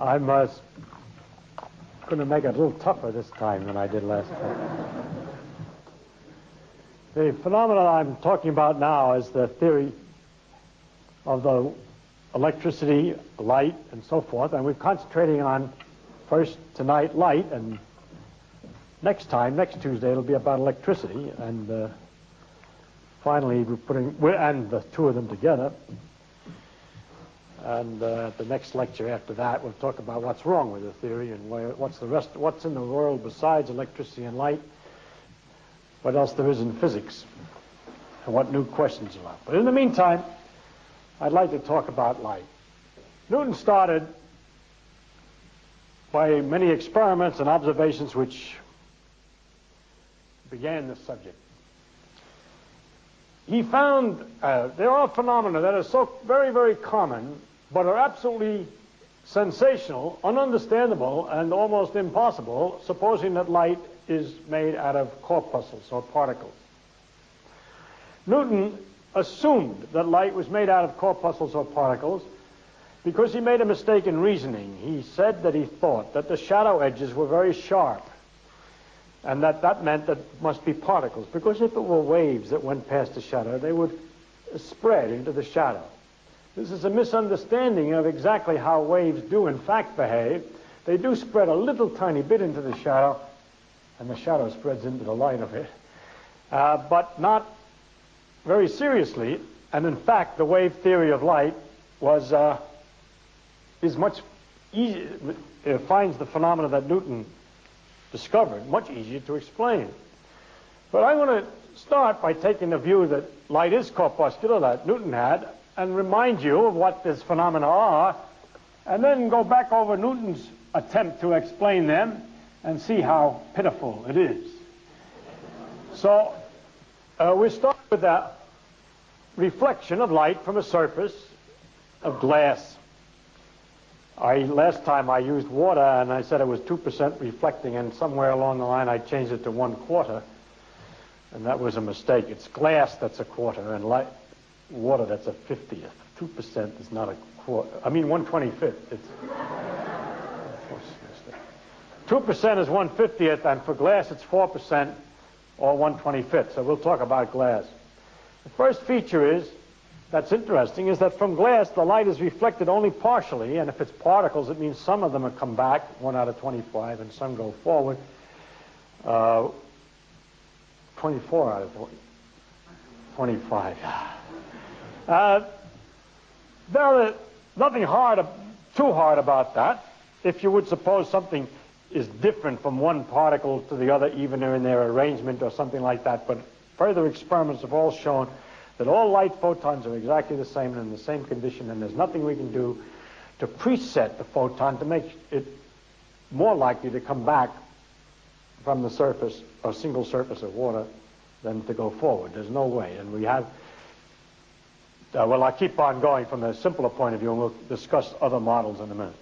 I'm going to make it a little tougher this time than I did last time. The phenomenon I'm talking about now is the theory of the electricity, light, and so forth, and we're concentrating on first tonight light, and next Tuesday, it'll be about electricity, and finally we're putting the two of them together. And the next lecture after that, we'll talk about what's wrong with the theory and what's in the world besides electricity and light, what else there is in physics, and what new questions are up. But in the meantime, I'd like to talk about light. Newton started by many experiments and observations which began this subject. He found there are phenomena that are so very, very common, but are absolutely sensational, ununderstandable, and almost impossible, supposing that light is made out of corpuscles or particles. Newton assumed that light was made out of corpuscles or particles because he made a mistake in reasoning. He said that he thought that the shadow edges were very sharp, and that meant that it must be particles, because if it were waves that went past the shadow, they would spread into the shadow. This is a misunderstanding of exactly how waves do in fact behave. They do spread a little tiny bit into the shadow, and the shadow spreads into the light of it, but not very seriously. And in fact, the wave theory of light is much easier. It finds the phenomena that Newton discovered much easier to explain. But I want to start by taking the view that light is corpuscular, that Newton had, and remind you of what these phenomena are, and then go back over Newton's attempt to explain them and see how pitiful it is. So we start with the reflection of light from a surface of glass. Last time I used water, and I said it was 2% reflecting, and somewhere along the line I changed it to 1/4, and that was a mistake. It's glass that's a quarter, and water that's a 50th. 2% is not a quarter. I mean 1/25th. 2% is 1/50th, and for glass it's 4% or 1/25th. So we'll talk about glass. The first feature that's interesting is that from glass the light is reflected only partially, and if it's particles it means some of them have come back, 1 out of 25, and some go forward. 24 out of 25. There's nothing too hard about that. If you would suppose something is different from one particle to the other, even in their arrangement or something like that, but further experiments have all shown that all light photons are exactly the same and in the same condition, and there's nothing we can do to preset the photon to make it more likely to come back from the surface, a single surface of water, than to go forward. There's no way. And we have, well, I'll keep on going from a simpler point of view, and we'll discuss other models in a minute.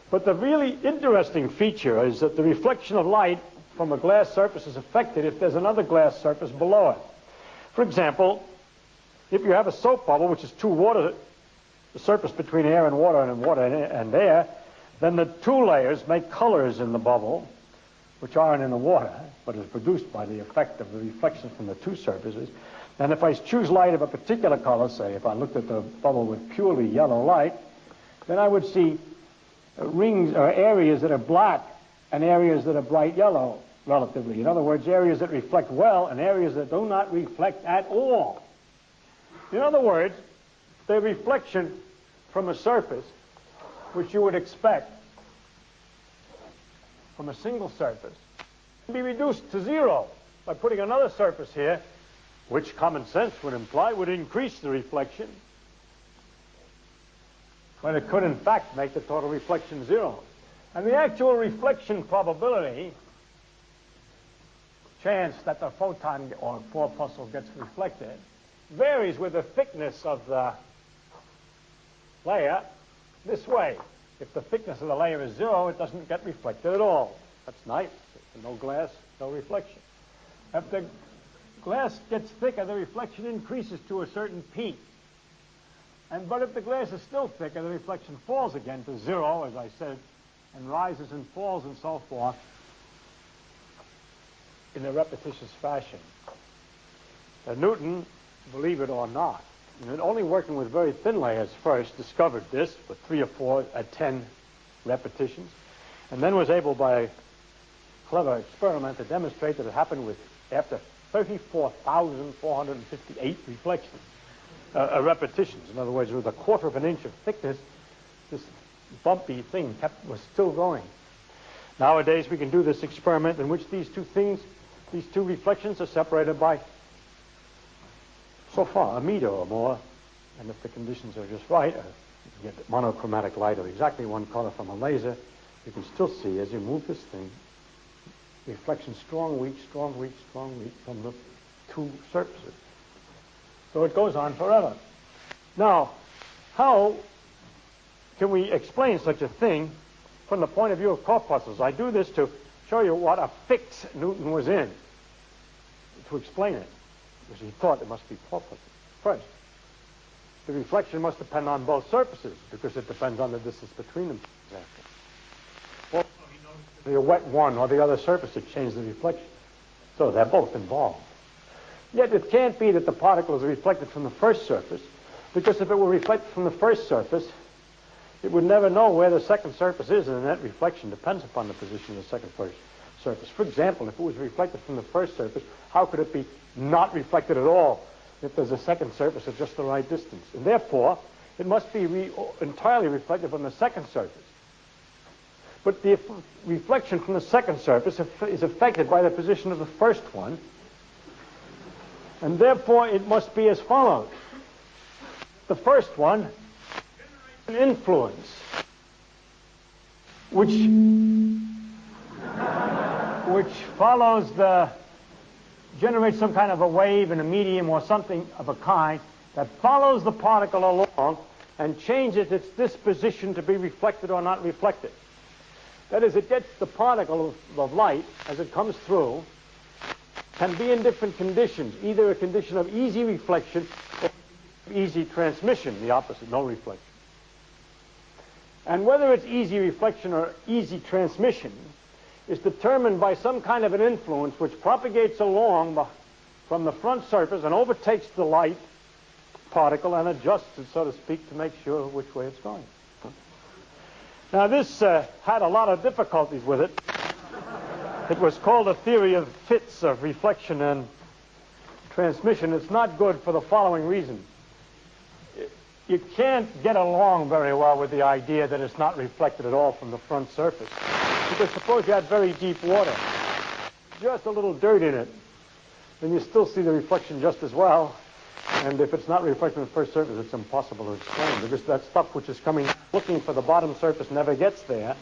But the really interesting feature is that the reflection of light from a glass surface is affected if there's another glass surface below it. For example, if you have a soap bubble, which is the surface between air and water and air, then the two layers make colors in the bubble, which aren't in the water, but is produced by the effect of the reflection from the two surfaces. And if I choose light of a particular color, say if I looked at the bubble with purely yellow light, then I would see rings or areas that are black and areas that are bright yellow, relatively. In other words, areas that reflect well and areas that do not reflect at all. In other words, the reflection from a surface, which you would expect from a single surface, can be reduced to zero by putting another surface here, which common sense would imply would increase the reflection. But it could, in fact, make the total reflection zero. And the actual reflection probability, chance that the photon or corpuscle gets reflected, varies with the thickness of the layer this way. If the thickness of the layer is 0, it doesn't get reflected at all. That's nice. No glass, no reflection. If the glass gets thicker, the reflection increases to a certain peak. But if the glass is still thicker, the reflection falls again to 0, as I said, and rises and falls and so forth in a repetitious fashion. Now, Newton, believe it or not, only working with very thin layers first, discovered this with 3 or 4 at 10 repetitions, and then was able by a clever experiment to demonstrate that it happened after 34,458 repetitions. In other words, with a quarter of an inch of thickness, this bumpy thing was still going. Nowadays, we can do this experiment in which these two reflections are separated by so far a meter or more, and if the conditions are just right, you get monochromatic light of exactly one color from a laser, you can still see as you move this thing, reflection strong, weak, strong, weak, strong, weak from the two surfaces. So it goes on forever. Now, how can we explain such a thing from the point of view of corpuscles? I do this to show you what a fix Newton was in, to explain it, because he thought it must be corpuscles. First, the reflection must depend on both surfaces, because it depends on the distance between them, for example. Also, he noticed that the wet one or the other surface would change the reflection. So they're both involved. Yet it can't be that the particle is reflected from the first surface, because if it were reflected from the first surface, it would never know where the second surface is, and the net reflection depends upon the position of the second first surface. For example, if it was reflected from the first surface, how could it be not reflected at all if there's a second surface at just the right distance? And therefore, it must be entirely reflected from the second surface. But the reflection from the second surface is affected by the position of the first one, and therefore it must be as follows. The first one generates an influence which generates some kind of a wave in a medium or something of a kind that follows the particle along and changes its disposition to be reflected or not reflected. That is, it gets the particle of light as it comes through, can be in different conditions, either a condition of easy reflection or easy transmission, the opposite, no reflection. And whether it's easy reflection or easy transmission is determined by some kind of an influence which propagates along from the front surface and overtakes the light particle and adjusts it, so to speak, to make sure which way it's going. Now, this had a lot of difficulties with it. It was called a theory of fits of reflection and transmission. It's not good for the following reason. You can't get along very well with the idea that it's not reflected at all from the front surface. Because suppose you had very deep water, just a little dirt in it, then you still see the reflection just as well. And if it's not reflected on the first surface, it's impossible to explain, because that stuff which is coming, looking for the bottom surface never gets there,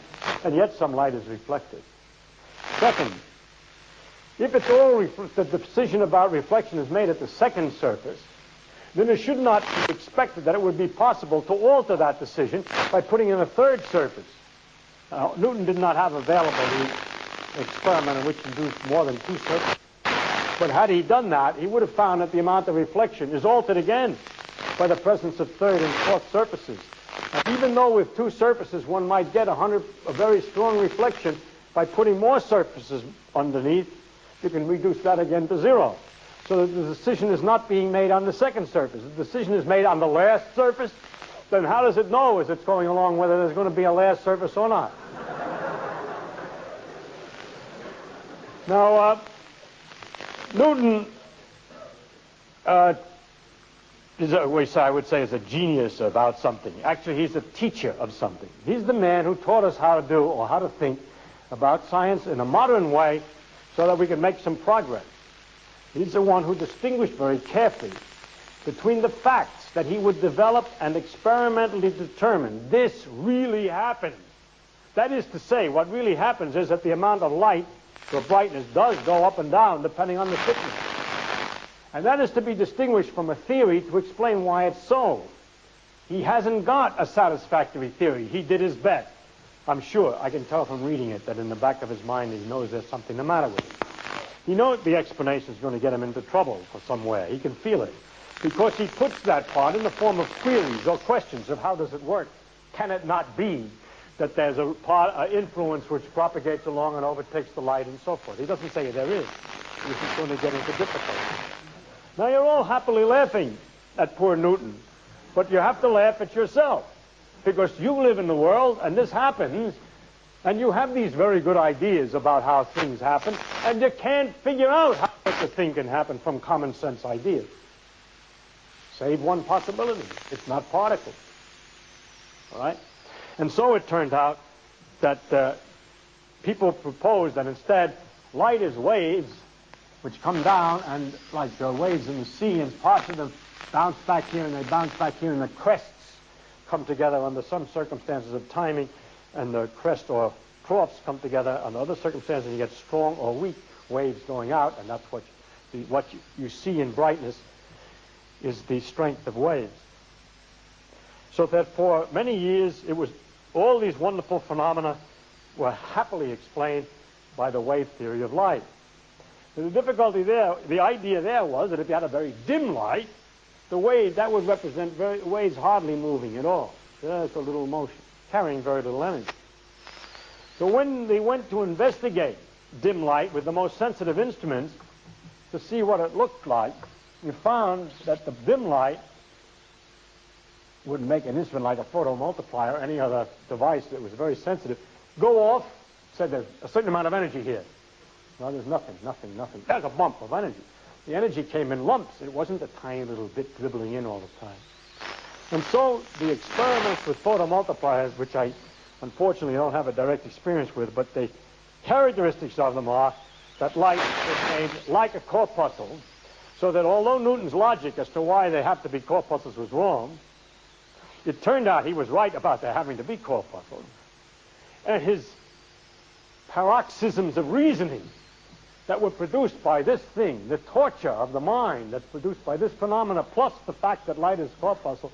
and yet some light is reflected. Second, if it's all the decision about reflection is made at the second surface, then it should not be expected that it would be possible to alter that decision by putting in a third surface. Now, Newton did not have available the experiment in which he used more than two surfaces. But had he done that, he would have found that the amount of reflection is altered again by the presence of third and fourth surfaces. And even though with two surfaces one might get a very strong reflection, by putting more surfaces underneath, you can reduce that again to 0. So that the decision is not being made on the second surface. The decision is made on the last surface. Then how does it know as it's going along whether there's going to be a last surface or not? Now, Newton I would say is a genius about something. Actually, he's a teacher of something. He's the man who taught us how to do or how to think about science in a modern way so that we can make some progress. He's the one who distinguished very carefully between the facts that he would develop and experimentally determine this really happened. That is to say, what really happens is that the amount of light or brightness does go up and down depending on the thickness. And that is to be distinguished from a theory to explain why it's so. He hasn't got a satisfactory theory. He did his best. I'm sure, I can tell from reading it, that in the back of his mind he knows there's something the matter with him. He knows the explanation is going to get him into trouble for somewhere. He can feel it. because he puts that part in the form of queries or questions of how does it work. Can it not be that there's a part, influence which propagates along and overtakes the light and so forth? He doesn't say there is. This is going to get into difficulty. Now you're all happily laughing at poor Newton, but you have to laugh at yourself, because you live in the world and this happens, and you have these very good ideas about how things happen, and you can't figure out how such a thing can happen from common sense ideas. Save one possibility. It's not particles. All right? And so it turned out that people proposed that instead light is waves which come down, and like waves in the sea, and parts of them bounce back here and they bounce back here, and the crests come together under some circumstances of timing, and the crest or troughs come together under other circumstances, and you get strong or weak waves going out, and that's what you see in brightness is the strength of waves. So that for many years, it was all these wonderful phenomena were happily explained by the wave theory of light. And the difficulty there, the idea there was that if you had a very dim light, the wave, that would represent waves hardly moving at all. Just a little motion, carrying very little energy. So when they went to investigate dim light with the most sensitive instruments to see what it looked like, you found that the dim light wouldn't make an instrument like a photomultiplier or any other device that was very sensitive go off, said there's a certain amount of energy here. No, there's nothing. There's a bump of energy. The energy came in lumps. It wasn't a tiny little bit dribbling in all the time. And so the experiments with photomultipliers, which I unfortunately don't have a direct experience with, but the characteristics of them are that light is made like a corpuscle, so that although Newton's logic as to why they have to be corpuscles was wrong, it turned out he was right about there having to be corpuscles. And his paroxysms of reasoning that were produced by this thing, the torture of the mind that's produced by this phenomena, plus the fact that light is corpuscle,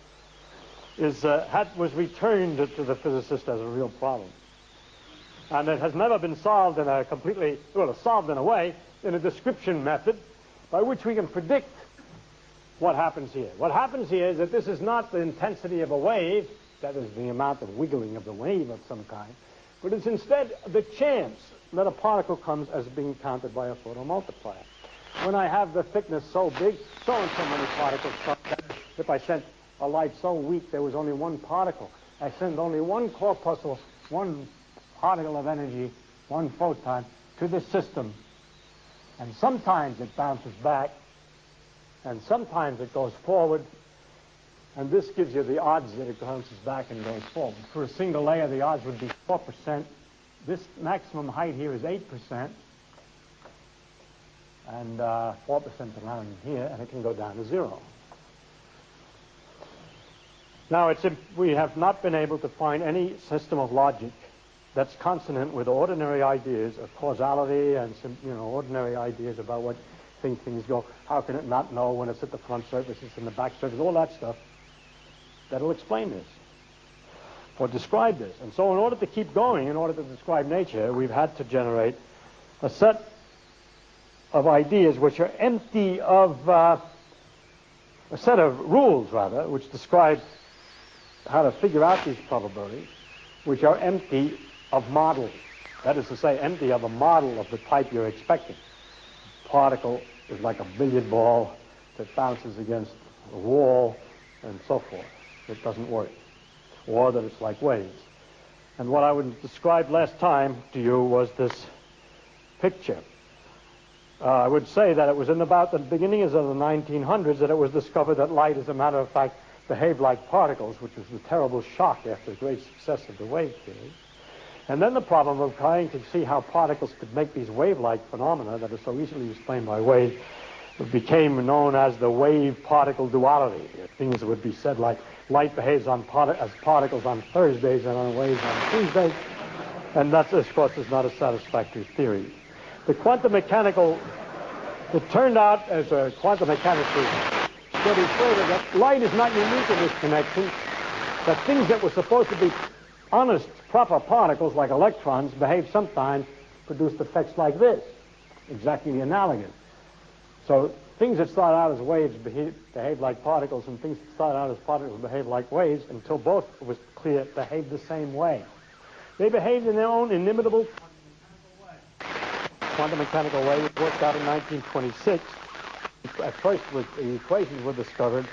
was returned to the physicist as a real problem. And it has never been solved in a completely, well, it's solved in a way, in a description method by which we can predict what happens here. What happens here is that this is not the intensity of a wave, that is the amount of wiggling of the wave of some kind, but it's instead the chance that a particle comes as being counted by a photomultiplier. When I have the thickness so big, so and so many particles come, if I sent a light so weak there was only one particle, I send only one corpuscle, one particle of energy, one photon to the system, and sometimes it bounces back, and sometimes it goes forward, and this gives you the odds that it bounces back and goes forward. For a single layer, the odds would be 4%. This maximum height here is 8%, and 4% around here, and it can go down to 0. Now, we have not been able to find any system of logic that's consonant with ordinary ideas of causality and ordinary ideas about what things go. How can it not know when it's at the front surface, it's in the back surface, all that stuff that'll explain this or describe this. And so in order to keep going, in order to describe nature, we've had to generate a set of ideas which are empty of a set of rules, rather, which describe how to figure out these probabilities, which are empty of models. That is to say, empty of a model of the type you're expecting. A particle is like a billiard ball that bounces against a wall and so forth. It doesn't work. Or that it's like waves. And what I would describe last time to you was this picture. I would say that it was in about the beginnings of the 1900s that it was discovered that light, as a matter of fact, behaved like particles, which was a terrible shock after the great success of the wave theory. And then the problem of trying to see how particles could make these wave-like phenomena that are so easily explained by waves became known as the wave-particle duality. Things would be said like light behaves as particles on Thursdays and on waves on Tuesdays, and that, of course, is not a satisfactory theory. The quantum mechanical, it turned out as a quantum mechanics studied further that light is not unique in this connection, that things that were supposed to be honest, proper particles like electrons behave sometimes, produced effects like this, exactly the analogous. So things that start out as waves behave like particles, and things that start out as particles behave like waves, until both, it was clear, behave the same way. They behaved in their own inimitable quantum mechanical way. It worked out in 1926. At first, the equations were discovered,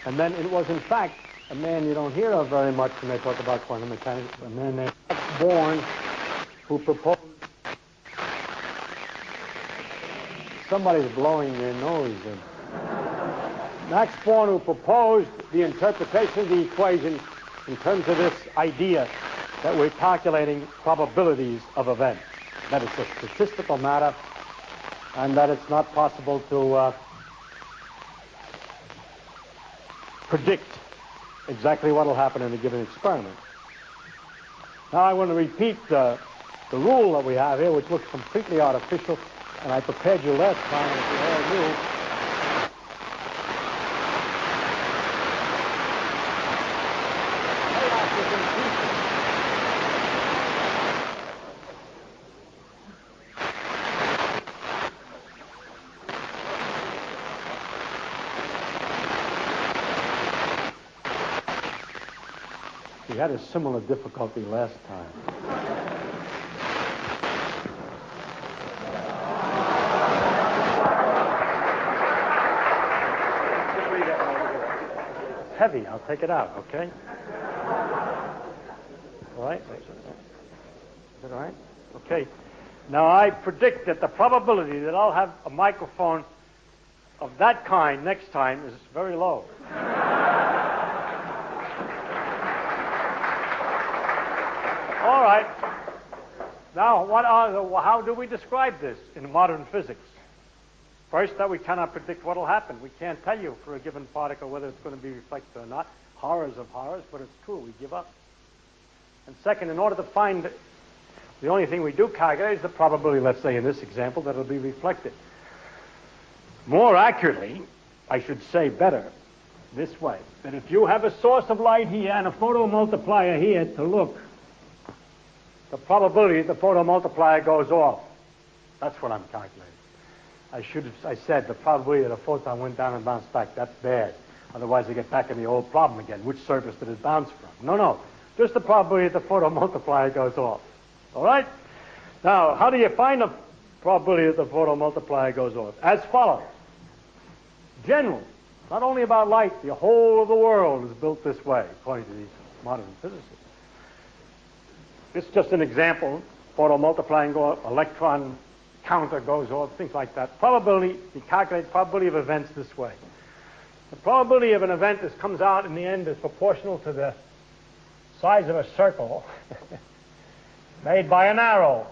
and then it was, in fact, a man you don't hear of very much when they talk about quantum mechanics, a man named Max Born, who proposed. Somebody's blowing their nose in. Max Born, who proposed the interpretation of the equation in terms of this idea that we're calculating probabilities of events, that it's a statistical matter, and that it's not possible to predict exactly what will happen in a given experiment. Now I want to repeat the rule that we have here, which looks completely artificial, and I prepared you last time, as you all knew. We had a similar difficulty last time. It's heavy. I'll take it out, okay? All right? Is it all right? Okay. Now, I predict that the probability that I'll have a microphone of that kind next time is very low. All right. Now, how do we describe this in modern physics? First, that we cannot predict what will happen. We can't tell you for a given particle whether it's going to be reflected or not. Horrors of horrors, but it's true. We give up. And second, in order to find, the only thing we do calculate is the probability, let's say in this example, that it'll be reflected. More accurately, I should say better, this way, that if you have a source of light here and a photomultiplier here to look, the probability that the photomultiplier goes off. That's what I'm calculating. I said the probability that a photon went down and bounced back. That's bad. Otherwise, they get back in the old problem again. Which surface did it bounce from? No. Just the probability that the photomultiplier goes off. All right? Now, how do you find the probability that the photomultiplier goes off? As follows. Generally, not only about light, the whole of the world is built this way, according to these modern physicists. It's just an example. Photomultiplying goes off, electron counter goes off, things like that. Probability, you calculate probability of events this way. The probability of an event that comes out in the end is proportional to the size of a circle made by an arrow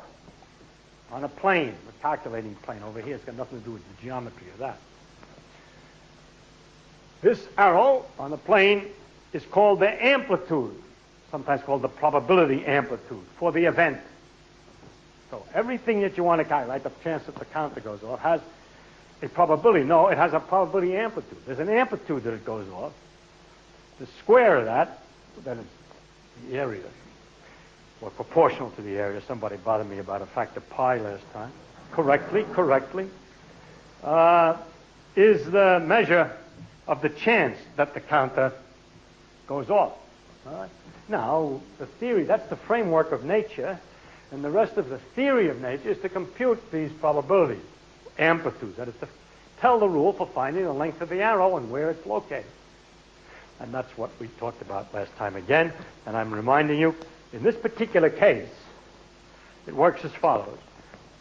on a plane, a calculating plane. Over here, it's got nothing to do with the geometry of that. This arrow on the plane is called the amplitude, sometimes called the probability amplitude for the event. So everything that you want to calculate, like the chance that the counter goes off, has a probability. No, it has a probability amplitude. There's an amplitude that it goes off. The square of that is the area, or proportional to the area. Somebody bothered me about a factor pi last time. Correctly, is the measure of the chance that the counter goes off. All right? Now, the theory, that's the framework of nature, and the rest of the theory of nature is to compute these probabilities, amplitudes, that is to tell the rule for finding the length of the arrow and where it's located. And that's what we talked about last time again, and I'm reminding you, in this particular case, it works as follows.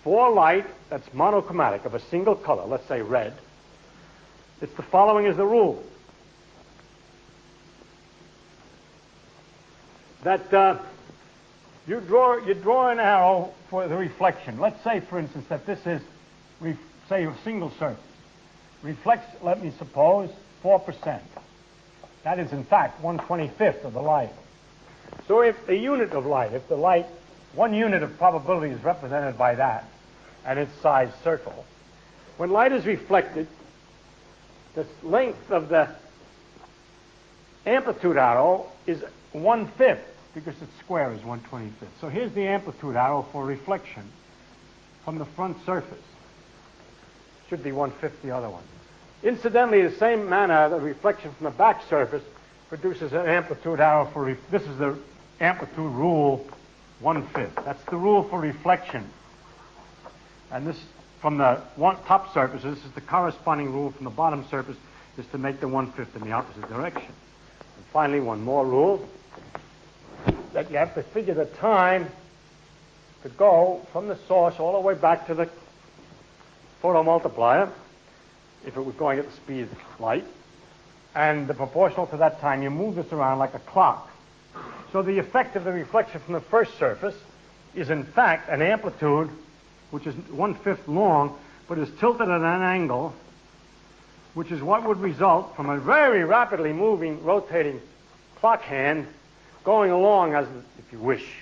For light that's monochromatic, of a single color, let's say red, it's the following is the rule. That you draw an arrow for the reflection. Let's say, for instance, that this is, say, a single surface. Reflects, let me suppose, 4%. That is, in fact, 1/25th of the light. So if the unit of light, if the light, one unit of probability is represented by that, and its size circle, when light is reflected, the length of the amplitude arrow is 1/5, because its square is 1/25th. So here's the amplitude arrow for reflection from the front surface. Should be 1/5 the other one. Incidentally, the same manner, the reflection from the back surface produces an amplitude arrow for, this is the amplitude rule 1/5. That's the rule for reflection. And this, from the top surface, this is the corresponding rule from the bottom surface, is to make the 1/5 in the opposite direction. And finally, one more rule, that you have to figure the time to go from the source all the way back to the photomultiplier, if it was going at the speed of light, and the proportional to that time, you move this around like a clock. So the effect of the reflection from the first surface is in fact an amplitude which is 1/5 long, but is tilted at an angle, which is what would result from a very rapidly moving, rotating clock hand going along, as if you wish,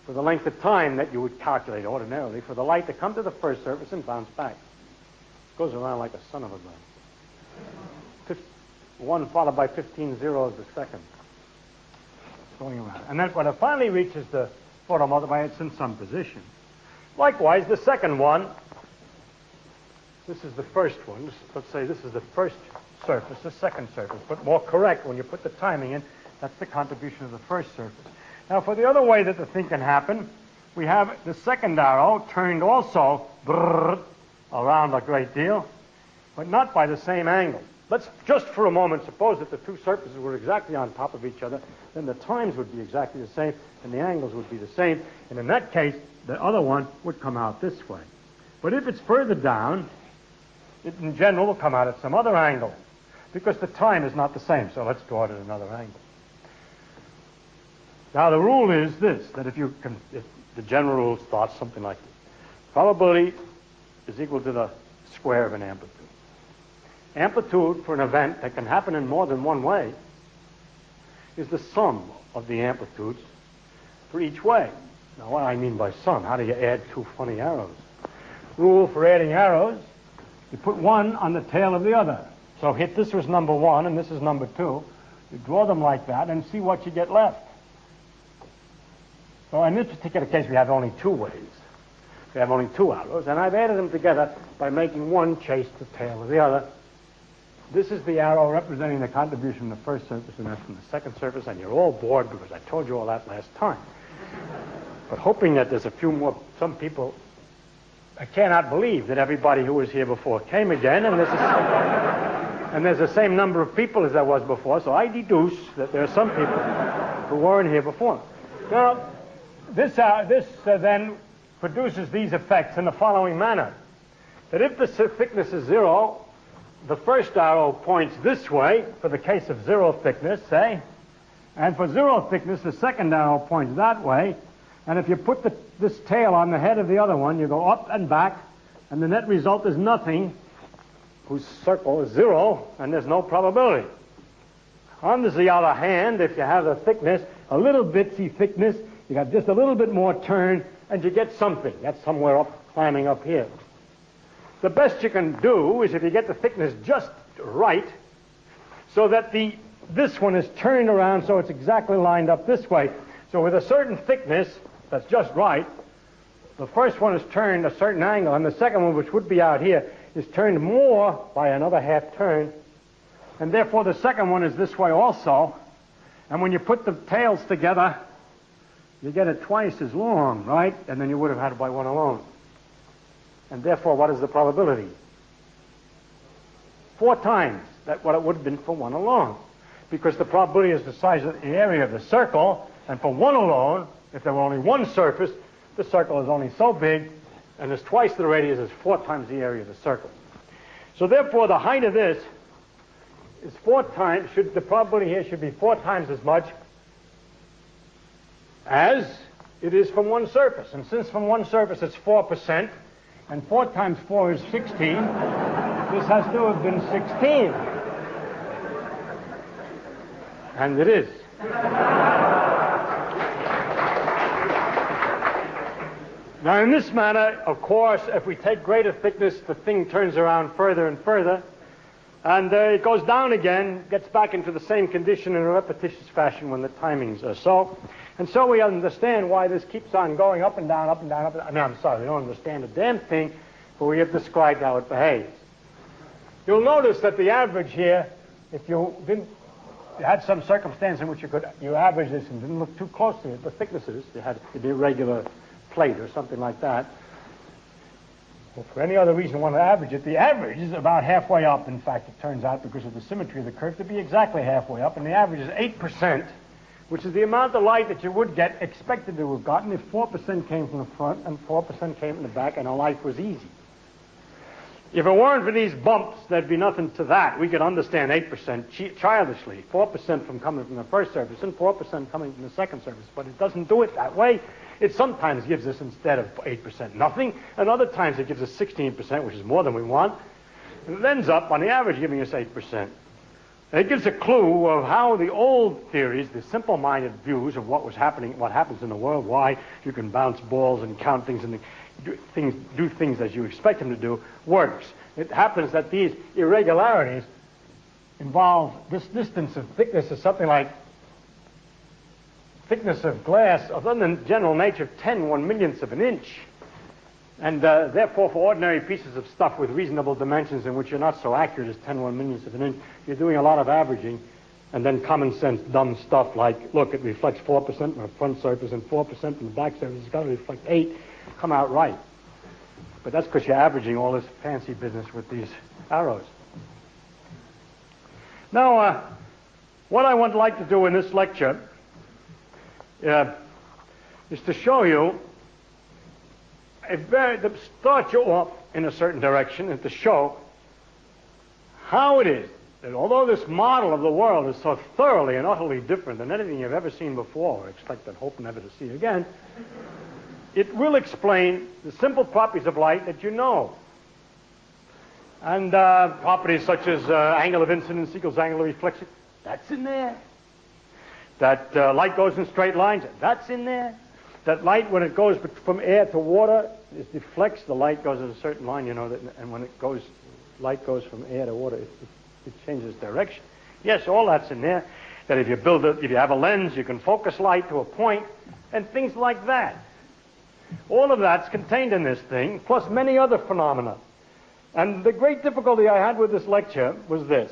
for the length of time that you would calculate ordinarily for the light to come to the first surface and bounce back. It goes around like a son of a gun. 1 followed by 15 zeros a second. It's going around. And then when it finally reaches the photomultiplier, it's in some position. Likewise, the second one, this is the first one. Let's say this is the first surface, the second surface, but more correct when you put the timing in. That's the contribution of the first surface. Now, for the other way that the thing can happen, we have the second arrow turned also around a great deal, but not by the same angle. Let's just for a moment suppose that the two surfaces were exactly on top of each other, then the times would be exactly the same, and the angles would be the same, and in that case, the other one would come out this way. But if it's further down, it in general will come out at some other angle, because the time is not the same, so let's draw it at another angle. Now, the rule is this, that if the general rule starts something like this, probability is equal to the square of an amplitude. Amplitude for an event that can happen in more than one way is the sum of the amplitudes for each way. Now, what do I mean by sum? How do you add two funny arrows? Rule for adding arrows, you put one on the tail of the other. So this was number 1 and this is number 2. You draw them like that and see what you get left. So in this particular case, we have only 2 ways. We have only 2 arrows, and I've added them together by making one chase the tail of the other. This is the arrow representing the contribution from the first surface, and that's from the second surface, and you're all bored because I told you all that last time. But hoping that there's a few more, some people, I cannot believe that everybody who was here before came again, and there's the same number of people as there was before, so I deduce that there are some people who weren't here before. Now, this then produces these effects in the following manner. That if the thickness is 0, the first arrow points this way for the case of 0 thickness, say, and for 0 thickness, the second arrow points that way, and if you put this tail on the head of the other one, you go up and back, and the net result is nothing, whose circle is 0, and there's no probability. On the other hand, if you have the thickness, a little bitsy thickness, you got just a little bit more turn, and you get something. That's somewhere up, climbing up here. The best you can do is if you get the thickness just right, so that this one is turned around so it's exactly lined up this way. So with a certain thickness that's just right, the first one is turned a certain angle, and the second one, which would be out here, is turned more by another half turn, and therefore the second one is this way also. And when you put the tails together, you get it twice as long, right? And then you would have had it by one alone. And therefore, what is the probability? 4 times what it would have been for one alone. Because the probability is the size of the area of the circle, and for one alone, if there were only one surface, the circle is only so big, and there's twice the radius is 4 times the area of the circle. So therefore, the height of this is 4 times, the probability here should be 4 times as much as it is from one surface. And since from one surface it's 4%, and 4 times 4 is 16, this has to have been 16. And it is. Now in this manner, of course, if we take greater thickness, the thing turns around further and further, and it goes down again, gets back into the same condition in a repetitious fashion when the timings are so. And so we understand why this keeps on going up and down, up and down, up and down. I mean, I'm sorry, we don't understand a damn thing, but we have described how it behaves. you'll notice that the average here, if you had some circumstance in which you average this and didn't look too closely at the thicknesses, you had an irregular plate or something like that, or for any other reason you want to average it, the average is about halfway up. In fact, it turns out, because of the symmetry of the curve, to be exactly halfway up, and the average is 8%, which is the amount of light that you would get expected to have gotten if 4% came from the front and 4% came from the back, and our life was easy. If it weren't for these bumps, there'd be nothing to that. We could understand 8% childishly, 4% from coming from the first surface and 4% coming from the second surface, but it doesn't do it that way. It sometimes gives us, instead of 8%, nothing, and other times it gives us 16%, which is more than we want, and it ends up, on the average, giving us 8%. And it gives a clue of how the old theories, the simple-minded views of what was happening, what happens in the world, why you can bounce balls and count things and do things as you expect them to do, works. It happens that these irregularities involve this distance of thickness is something like thickness of glass of the general nature of 10 1/millionths of an inch. And therefore, for ordinary pieces of stuff with reasonable dimensions in which you're not so accurate as 10 1/millionths of an inch, you're doing a lot of averaging, and then common sense dumb stuff like, look, it reflects 4% from the front surface and 4% from the back surface. It's got to reflect 8. Come out right. But that's because you're averaging all this fancy business with these arrows. Now, what I would like to do in this lecture is to show you to start you off in a certain direction and to show how it is that although this model of the world is so thoroughly and utterly different than anything you've ever seen before, or expect and hope never to see again, it will explain the simple properties of light that you know. And properties such as angle of incidence equals angle of reflection, that's in there. That light goes in straight lines, that's in there. That light, when it goes from air to water, it deflects. The light goes in a certain line, you know, and when light goes from air to water, it changes direction. Yes, all that's in there. That if you have a lens, you can focus light to a point, and things like that. All of that's contained in this thing, plus many other phenomena. And the great difficulty I had with this lecture was this.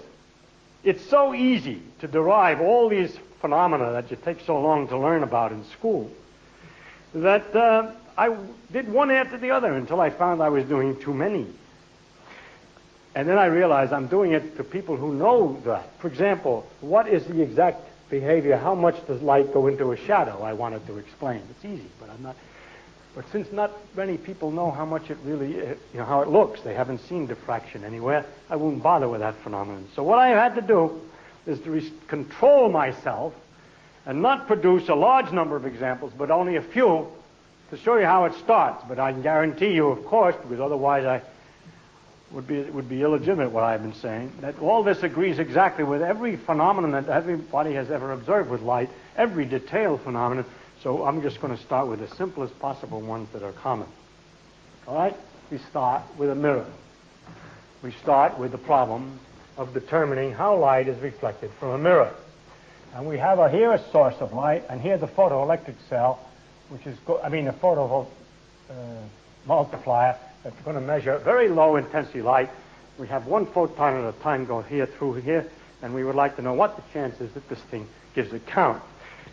It's so easy to derive all these phenomena that you take so long to learn about in school that I did one after the other until I found I was doing too many. And then I realized I'm doing it to people who know that. For example, what is the exact behavior? How much does light go into a shadow? I wanted to explain. It's easy, but I'm not. But since not many people know how much it really, how it looks, they haven't seen diffraction anywhere, I won't bother with that phenomenon. So what I had to do is to control myself and not produce a large number of examples, but only a few, to show you how it starts. But I can guarantee you, of course, because otherwise it would be illegitimate what I've been saying, that all this agrees exactly with every phenomenon that everybody has ever observed with light, every detailed phenomenon. So I'm just going to start with the simplest possible ones that are common. All right? We start with a mirror. We start with the problem of determining how light is reflected from a mirror. And we have here a source of light, and here the photoelectric cell, which is, the photo multiplier that's going to measure very low intensity light. We have one photon at a time go here through here, and we would like to know what the chance is that this thing gives a count.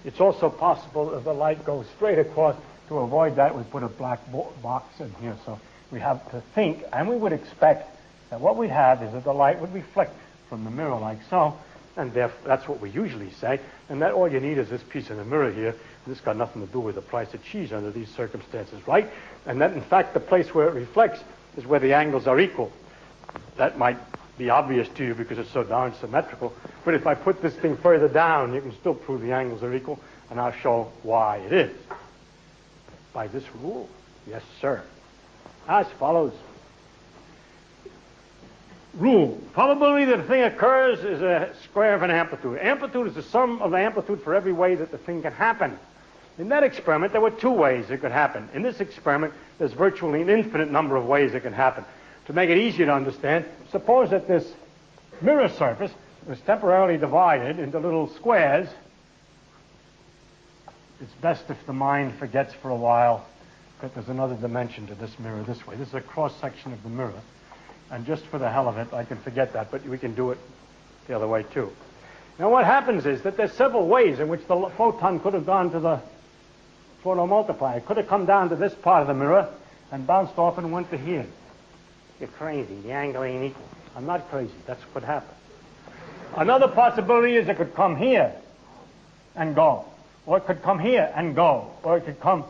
It's also possible if the light goes straight across. To avoid that, we put a black box in here. So we have to think, and we would expect that what we'd have is that the light would reflect from the mirror like so, and that's what we usually say, and that all you need is this piece in the mirror here. This got nothing to do with the price of cheese under these circumstances, right? And that, in fact, the place where it reflects is where the angles are equal. That might be obvious to you because it's so darn symmetrical, but if I put this thing further down, you can still prove the angles are equal, and I'll show why it is. By this rule. Yes, sir. As follows. Rule. Probability that a thing occurs is a square of an amplitude. Amplitude is the sum of the amplitude for every way that the thing can happen. In that experiment, there were two ways it could happen. In this experiment, there's virtually an infinite number of ways it can happen. To make it easier to understand, suppose that this mirror surface was temporarily divided into little squares. It's best if the mind forgets for a while that there's another dimension to this mirror this way. This is a cross-section of the mirror. And just for the hell of it, I can forget that, but we can do it the other way too. Now what happens is that there's several ways in which the photon could have gone to the photomultiplier. It could have come down to this part of the mirror and bounced off and went to here. You're crazy. The angle ain't equal. I'm not crazy. That's what happened. Another possibility is it could come here and go. Or it could come here and go. Or it could come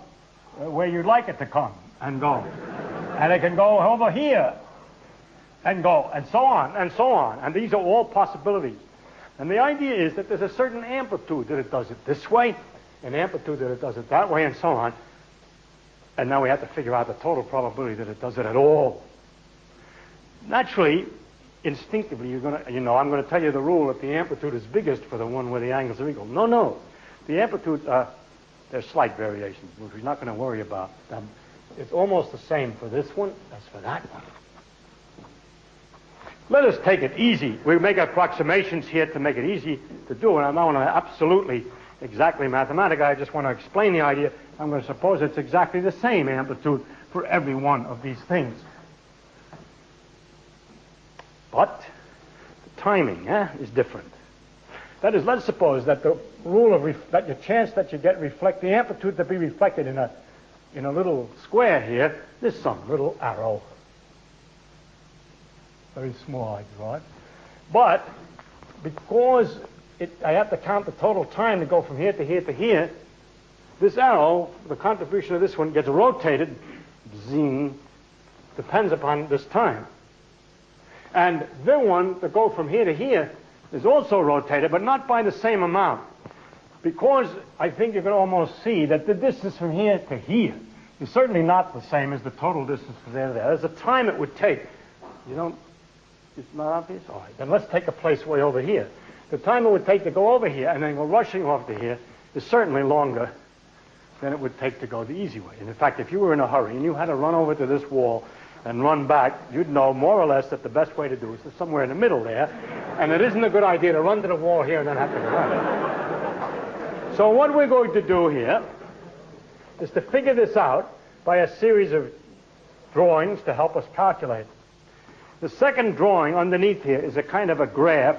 where you'd like it to come and go. And it can go over here and go, and so on, and so on. And these are all possibilities. And the idea is that there's a certain amplitude that it does it this way, an amplitude that it does it that way, and so on. And now we have to figure out the total probability that it does it at all. Naturally, instinctively, you're going to, I'm going to tell you the rule that the amplitude is biggest for the one where the angles are equal. No. The amplitude, there's slight variations, which we're not going to worry about. It's almost the same for this one as for that one. Let us take it easy. We make approximations here to make it easy to do, and I'm not going to absolutely exactly mathematical. I just want to explain the idea. I'm going to suppose it's exactly the same amplitude for every one of these things. But the timing is different. That is, let's suppose that the rule of that your chance that you get the amplitude to be reflected in a little square here, there's some little arrow. Very small, I draw it. But because I have to count the total time to go from here to here to here, this arrow, the contribution of this one, gets rotated, zing, depends upon this time. And the one to go from here to here is also rotated, but not by the same amount. Because I think you can almost see that the distance from here to here is certainly not the same as the total distance from there to there. There's a time it would take. It's not obvious? All right, then let's take a place way over here. The time it would take to go over here and then go rushing off to here is certainly longer than it would take to go the easy way. And in fact, if you were in a hurry and you had to run over to this wall and run back, you'd know more or less that the best way to do it is somewhere in the middle there, and it isn't a good idea to run to the wall here and then have to go back. So what we're going to do here is to figure this out by a series of drawings to help us calculate. The second drawing underneath here is a kind of a graph.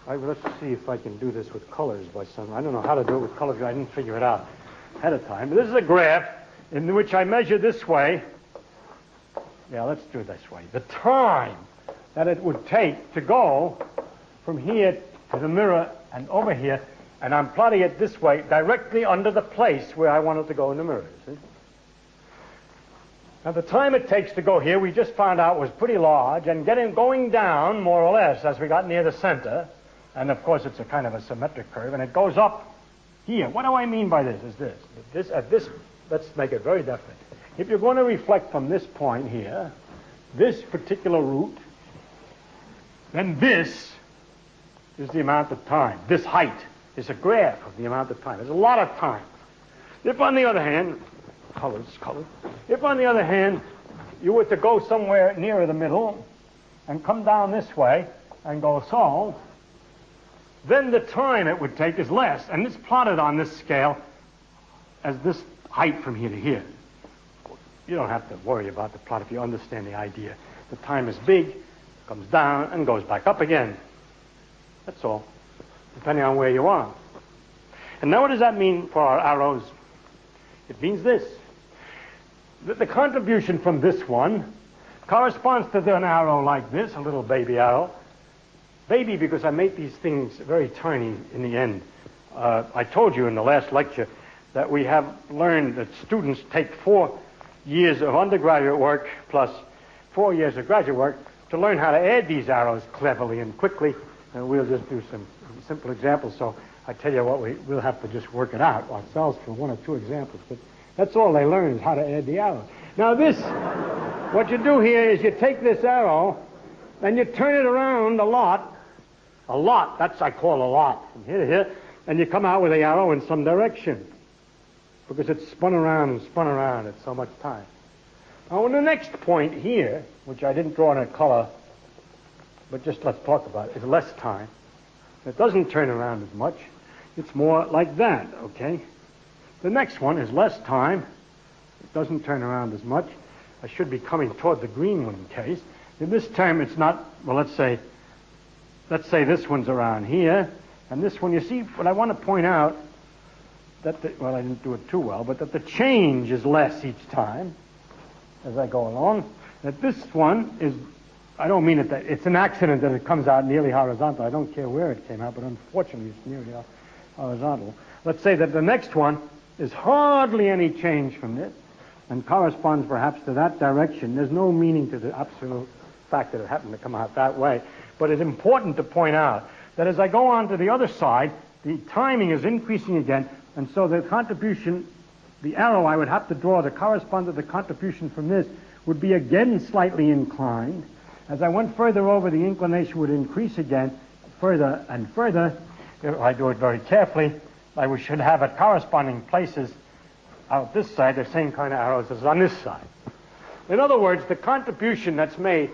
Let's see if I can do this with colors by some. I don't know how to do it with colors. I didn't figure it out ahead of time. But this is a graph in which I measure this way. Yeah, let's do it this way. The time that it would take to go from here to the mirror and over here, and I'm plotting it this way, directly under the place where I want it to go in the mirror. See? Now, the time it takes to go here, we just found out was pretty large, and going down, more or less, as we got near the center, and of course it's a kind of a symmetric curve, and it goes up here. What do I mean by this? Is this, let's make it very definite. If you're going to reflect from this point here, this particular route, then this is the amount of time. This height is a graph of the amount of time. There's a lot of time. If, on the other hand, colors. If, on the other hand, you were to go somewhere nearer the middle and come down this way and go so, then the time it would take is less. And it's plotted on this scale as this height from here to here. You don't have to worry about the plot if you understand the idea. The time is big, comes down, and goes back up again. That's all, depending on where you are. And now what does that mean for our arrows? It means this. The contribution from this one corresponds to an arrow like this, a little baby arrow. Baby because I made these things very tiny in the end. I told you in the last lecture that we have learned that students take 4 years of undergraduate work plus 4 years of graduate work to learn how to add these arrows cleverly and quickly. And we'll just do some simple examples. So I tell you what, we'll have to just work it out ourselves for 1 or 2 examples. But that's all they learn is how to add the arrows. Now what you do here is you take this arrow and you turn it around a lot, that's I call a lot, from here to here, and you come out with the arrow in some direction because it's spun around at so much time. Now on the next point here, which I didn't draw in a color, but just let's talk about it, is less time. It doesn't turn around as much. It's more like that, okay? The next one is less time. It doesn't turn around as much. I should be coming toward the green one in case. In this term, it's not, well, let's say this one's around here, and this one, you see, what I want to point out, well, I didn't do it too well, but that the change is less each time as I go along. That this one is, I don't mean that it's an accident that it comes out nearly horizontal. I don't care where it came out, but unfortunately it's nearly horizontal. Let's say that the next one is hardly any change from this and corresponds perhaps to that direction. There's no meaning to the absolute fact that it happened to come out that way. But it's important to point out that as I go on to the other side, the timing is increasing again, and so the contribution, the arrow I would have to draw to correspond to the contribution from this would be again slightly inclined. As I went further over, the inclination would increase again further and further. If I do it very carefully, I should have at corresponding places out this side the same kind of arrows as on this side. In other words, the contribution that's made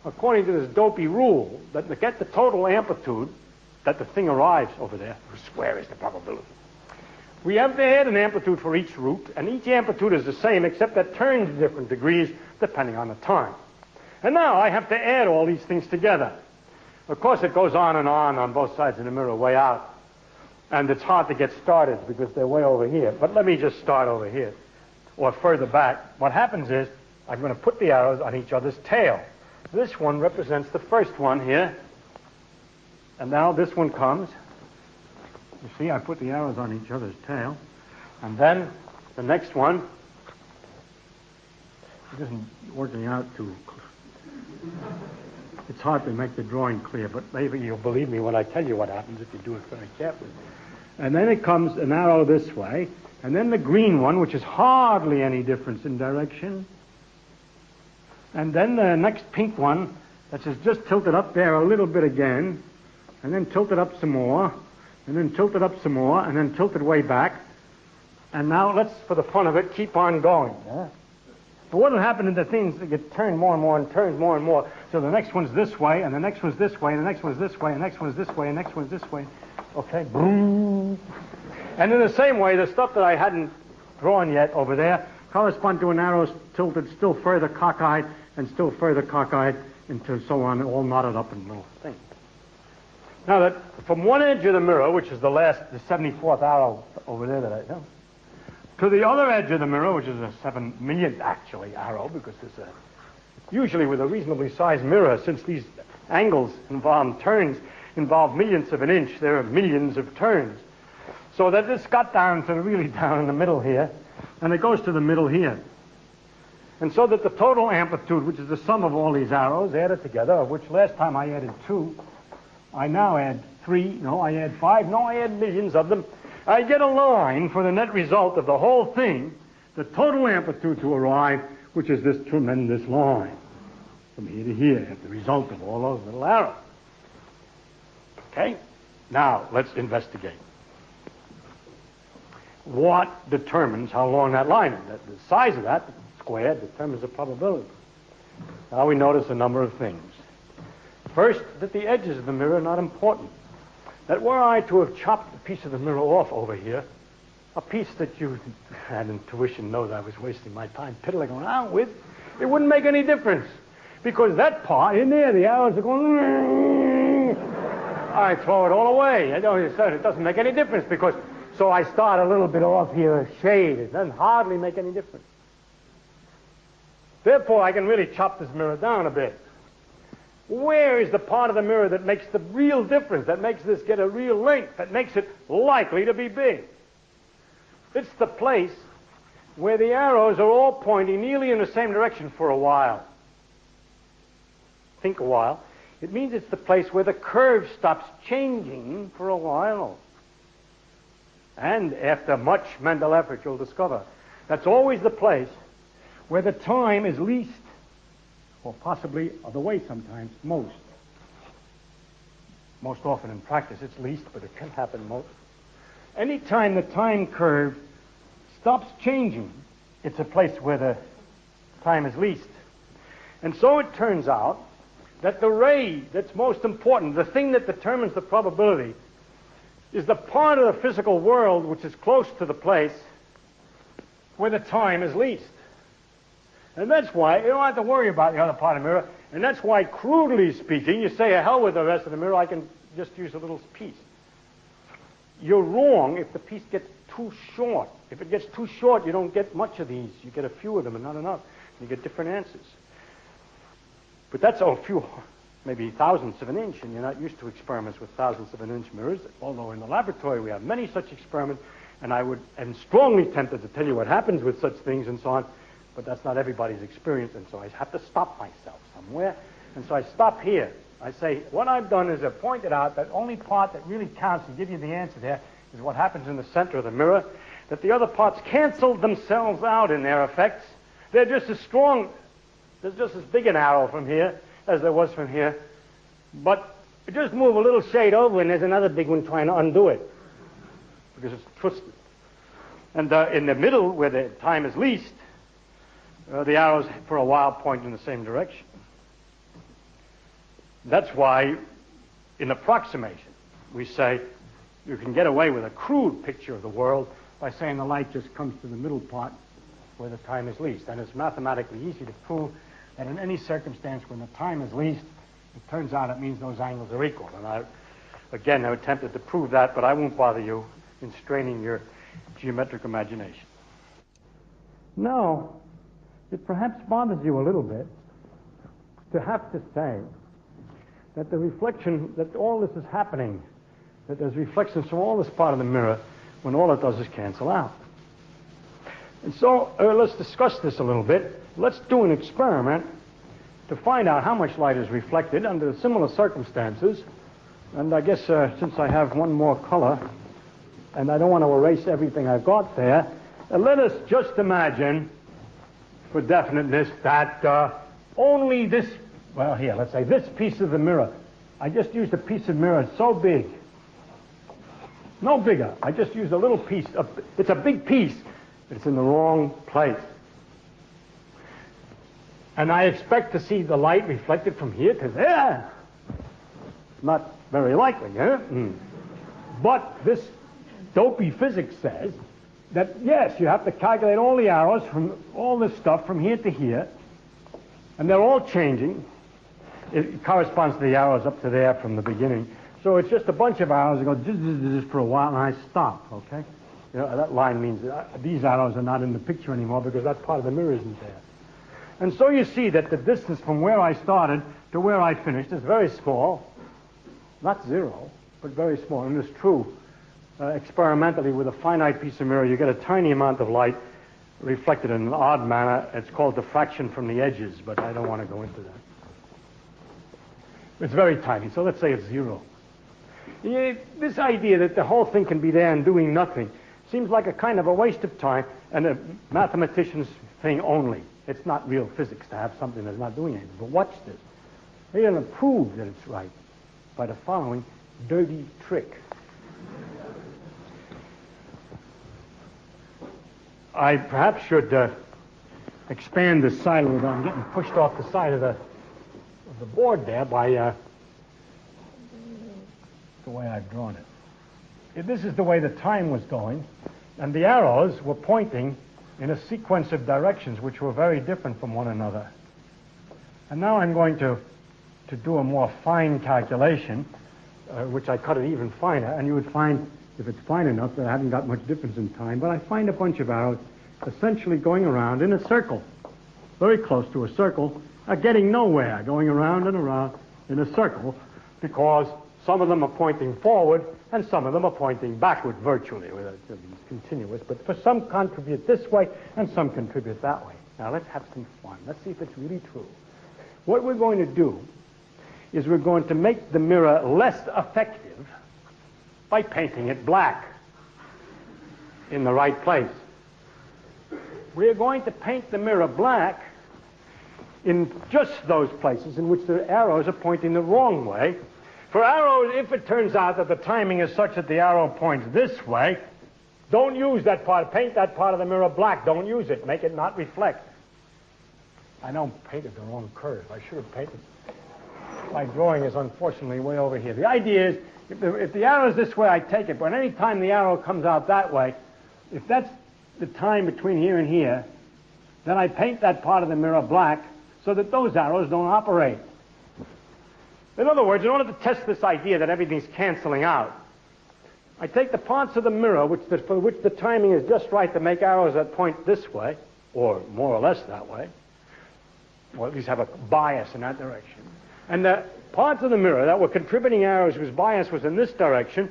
according to this dopey rule, that to get the total amplitude that the thing arrives over there, where is the probability? We have to add an amplitude for each root, and each amplitude is the same except that turns at different degrees depending on the time. And now I have to add all these things together. Of course, it goes on both sides of the mirror way out. And it's hard to get started because they're way over here. But let me just start over here or further back. What happens is I'm going to put the arrows on each other's tail. This one represents the first one here. And now this one comes. You see, I put the arrows on each other's tail. And then the next one, it isn't working out too clear. It's hard to make the drawing clear, but maybe you'll believe me when I tell you what happens if you do it very carefully. And then it comes an arrow this way, and then the green one, which is hardly any difference in direction. And then the next pink one, that's just tilted up there a little bit again, and then tilted up some more, and then tilted up some more, and then tilted way back. And now let's, for the fun of it, keep on going. Yeah? But what will happen is the things that get turned more and more and turned more and more. So the next one's this way, and the next one's this way, and the next one's this way, and the next one's this way, and the next one's this way. Okay? Boom. And in the same way, the stuff that I hadn't drawn yet over there correspond to an arrow tilted still further cockeyed and still further cockeyed until so on, all knotted up in little things. Now that from one edge of the mirror, which is the 74th arrow over there that I know, to the other edge of the mirror, which is a 7 millionth actually arrow, because it's usually with a reasonably sized mirror, since these angles involve millionths of an inch, there are millions of turns. So that this got down to really down in the middle here, and it goes to the middle here. And so that the total amplitude, which is the sum of all these arrows added together, of which last time I added 2, I now add 3, no, I add 5, no, I add millions of them. I get a line for the net result of the whole thing, the total amplitude to arrive, which is this tremendous line from here to here, as the result of all those little arrows. Okay? Now, let's investigate. What determines how long that line is? The size of that square determines the probability. Now we notice a number of things. First, that the edges of the mirror are not important. That were I to have chopped a piece of the mirror off over here, a piece that you had intuition knows I was wasting my time piddling around with, it wouldn't make any difference. Because that part in there, the arrows are going, I throw it all away. It doesn't make any difference because, so I start a little bit off here, a shade. It doesn't hardly make any difference. Therefore, I can really chop this mirror down a bit. Where is the part of the mirror that makes the real difference, that makes this get a real length, that makes it likely to be big? It's the place where the arrows are all pointing nearly in the same direction for a while. Think a while. It means it's the place where the curve stops changing for a while. And after much mental effort, you'll discover that's always the place where the time is least, or possibly the way sometimes most. Most often in practice it's least, but it can happen most. Anytime the time curve stops changing, it's a place where the time is least. And so it turns out that the ray that's most important, the thing that determines the probability, is the part of the physical world which is close to the place where the time is least. And that's why you don't have to worry about the other part of the mirror. And that's why, crudely speaking, you say, hell with the rest of the mirror, I can just use a little piece. You're wrong if the piece gets too short. If it gets too short, you don't get much of these. You get a few of them and not enough. You get different answers. But that's a few, maybe thousandths of an inch, and you're not used to experiments with thousandths of an inch mirrors, although in the laboratory we have many such experiments, and I am strongly tempted to tell you what happens with such things and so on, but that's not everybody's experience, and so I have to stop myself somewhere, and so I stop here. I say, what I've done is I've pointed out that only part that really counts and give you the answer there is what happens in the center of the mirror, that the other parts cancel themselves out in their effects. They're just as strong, there's just as big an arrow from here as there was from here, but just move a little shade over and there's another big one trying to undo it because it's twisted. And in the middle, where the time is least, the arrows for a while point in the same direction. That's why, in approximation, we say you can get away with a crude picture of the world by saying the light just comes to the middle part where the time is least. And it's mathematically easy to prove that in any circumstance when the time is least, it turns out it means those angles are equal. And I'm attempted to prove that, but I won't bother you in straining your geometric imagination. Now, it perhaps bothers you a little bit to have to say that the reflection, that all this is happening, that there's reflections from all this part of the mirror when all it does is cancel out. And so let's discuss this a little bit. Let's do an experiment to find out how much light is reflected under similar circumstances. And I guess since I have one more color, and I don't want to erase everything I've got there, let us just imagine, for definiteness, that only this, well, here, let's say this piece of the mirror. I just used a piece of mirror so big. No bigger. I just used a little piece. It's a big piece, but it's in the wrong place. And I expect to see the light reflected from here to there. Not very likely, huh? But this dopey physics says that, yes, you have to calculate all the arrows from all this stuff from here to here, and they're all changing. It corresponds to the arrows up to there from the beginning. So it's just a bunch of arrows that go zzz for a while, and I stop, okay? You know, that line means that these arrows are not in the picture anymore because that part of the mirror isn't there. And so you see that the distance from where I started to where I finished is very small. Not zero, but very small. And it's true. Experimentally, with a finite piece of mirror, you get a tiny amount of light reflected in an odd manner. It's called diffraction from the edges, but I don't want to go into that. It's very tiny, so let's say it's zero. This idea that the whole thing can be there and doing nothing seems like a kind of a waste of time and a mathematician's thing only. It's not real physics to have something that's not doing anything. But watch this. They're going to prove that it's right by the following dirty trick. I perhaps should expand this side a little bit. I'm getting pushed off the side of the board there by the way I've drawn it. This is the way the time was going, and the arrows were pointing in a sequence of directions which were very different from one another. And now I'm going to do a more fine calculation, which I cut it even finer, and you would find, if it's fine enough, that I haven't got much difference in time, but I find a bunch of arrows essentially going around in a circle, very close to a circle, getting nowhere, going around and around in a circle, because some of them are pointing forward and some of them are pointing backward virtually. It's continuous, but for some contribute this way and some contribute that way. Now let's have some fun. Let's see if it's really true. What we're going to do is we're going to make the mirror less effective by painting it black in the right place. We're going to paint the mirror black in just those places in which the arrows are pointing the wrong way. For arrows, if it turns out that the timing is such that the arrow points this way, don't use that part. Paint that part of the mirror black. Don't use it. Make it not reflect. I know I painted the wrong curve. I should have painted. My drawing is unfortunately way over here. The idea is, if the arrow is this way, I take it. But any time the arrow comes out that way, if that's the time between here and here, Then I paint that part of the mirror black so that those arrows don't operate. In other words, in order to test this idea that everything's canceling out, I take the parts of the mirror for which the timing is just right to make arrows that point this way, or more or less that way, or at least have a bias in that direction. And the parts of the mirror that were contributing arrows whose bias was in this direction,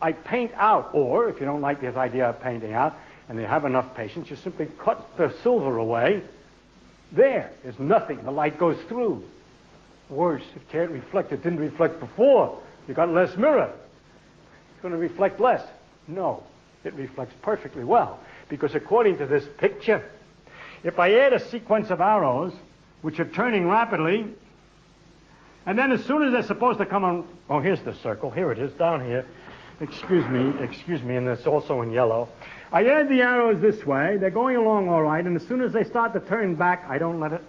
I paint out. Or, if you don't like this idea of painting out, and you have enough patience, you simply cut the silver away. There's nothing. The light goes through. Worse, it can't reflect. It didn't reflect before. You got less mirror. It's going to reflect less. No, it reflects perfectly well. Because according to this picture, if I add a sequence of arrows, which are turning rapidly, and then as soon as they're supposed to come on, oh, here's the circle. Here it is, down here. Excuse me, and it's also in yellow. I add the arrows this way. They're going along all right, and as soon as they start to turn back, I don't let it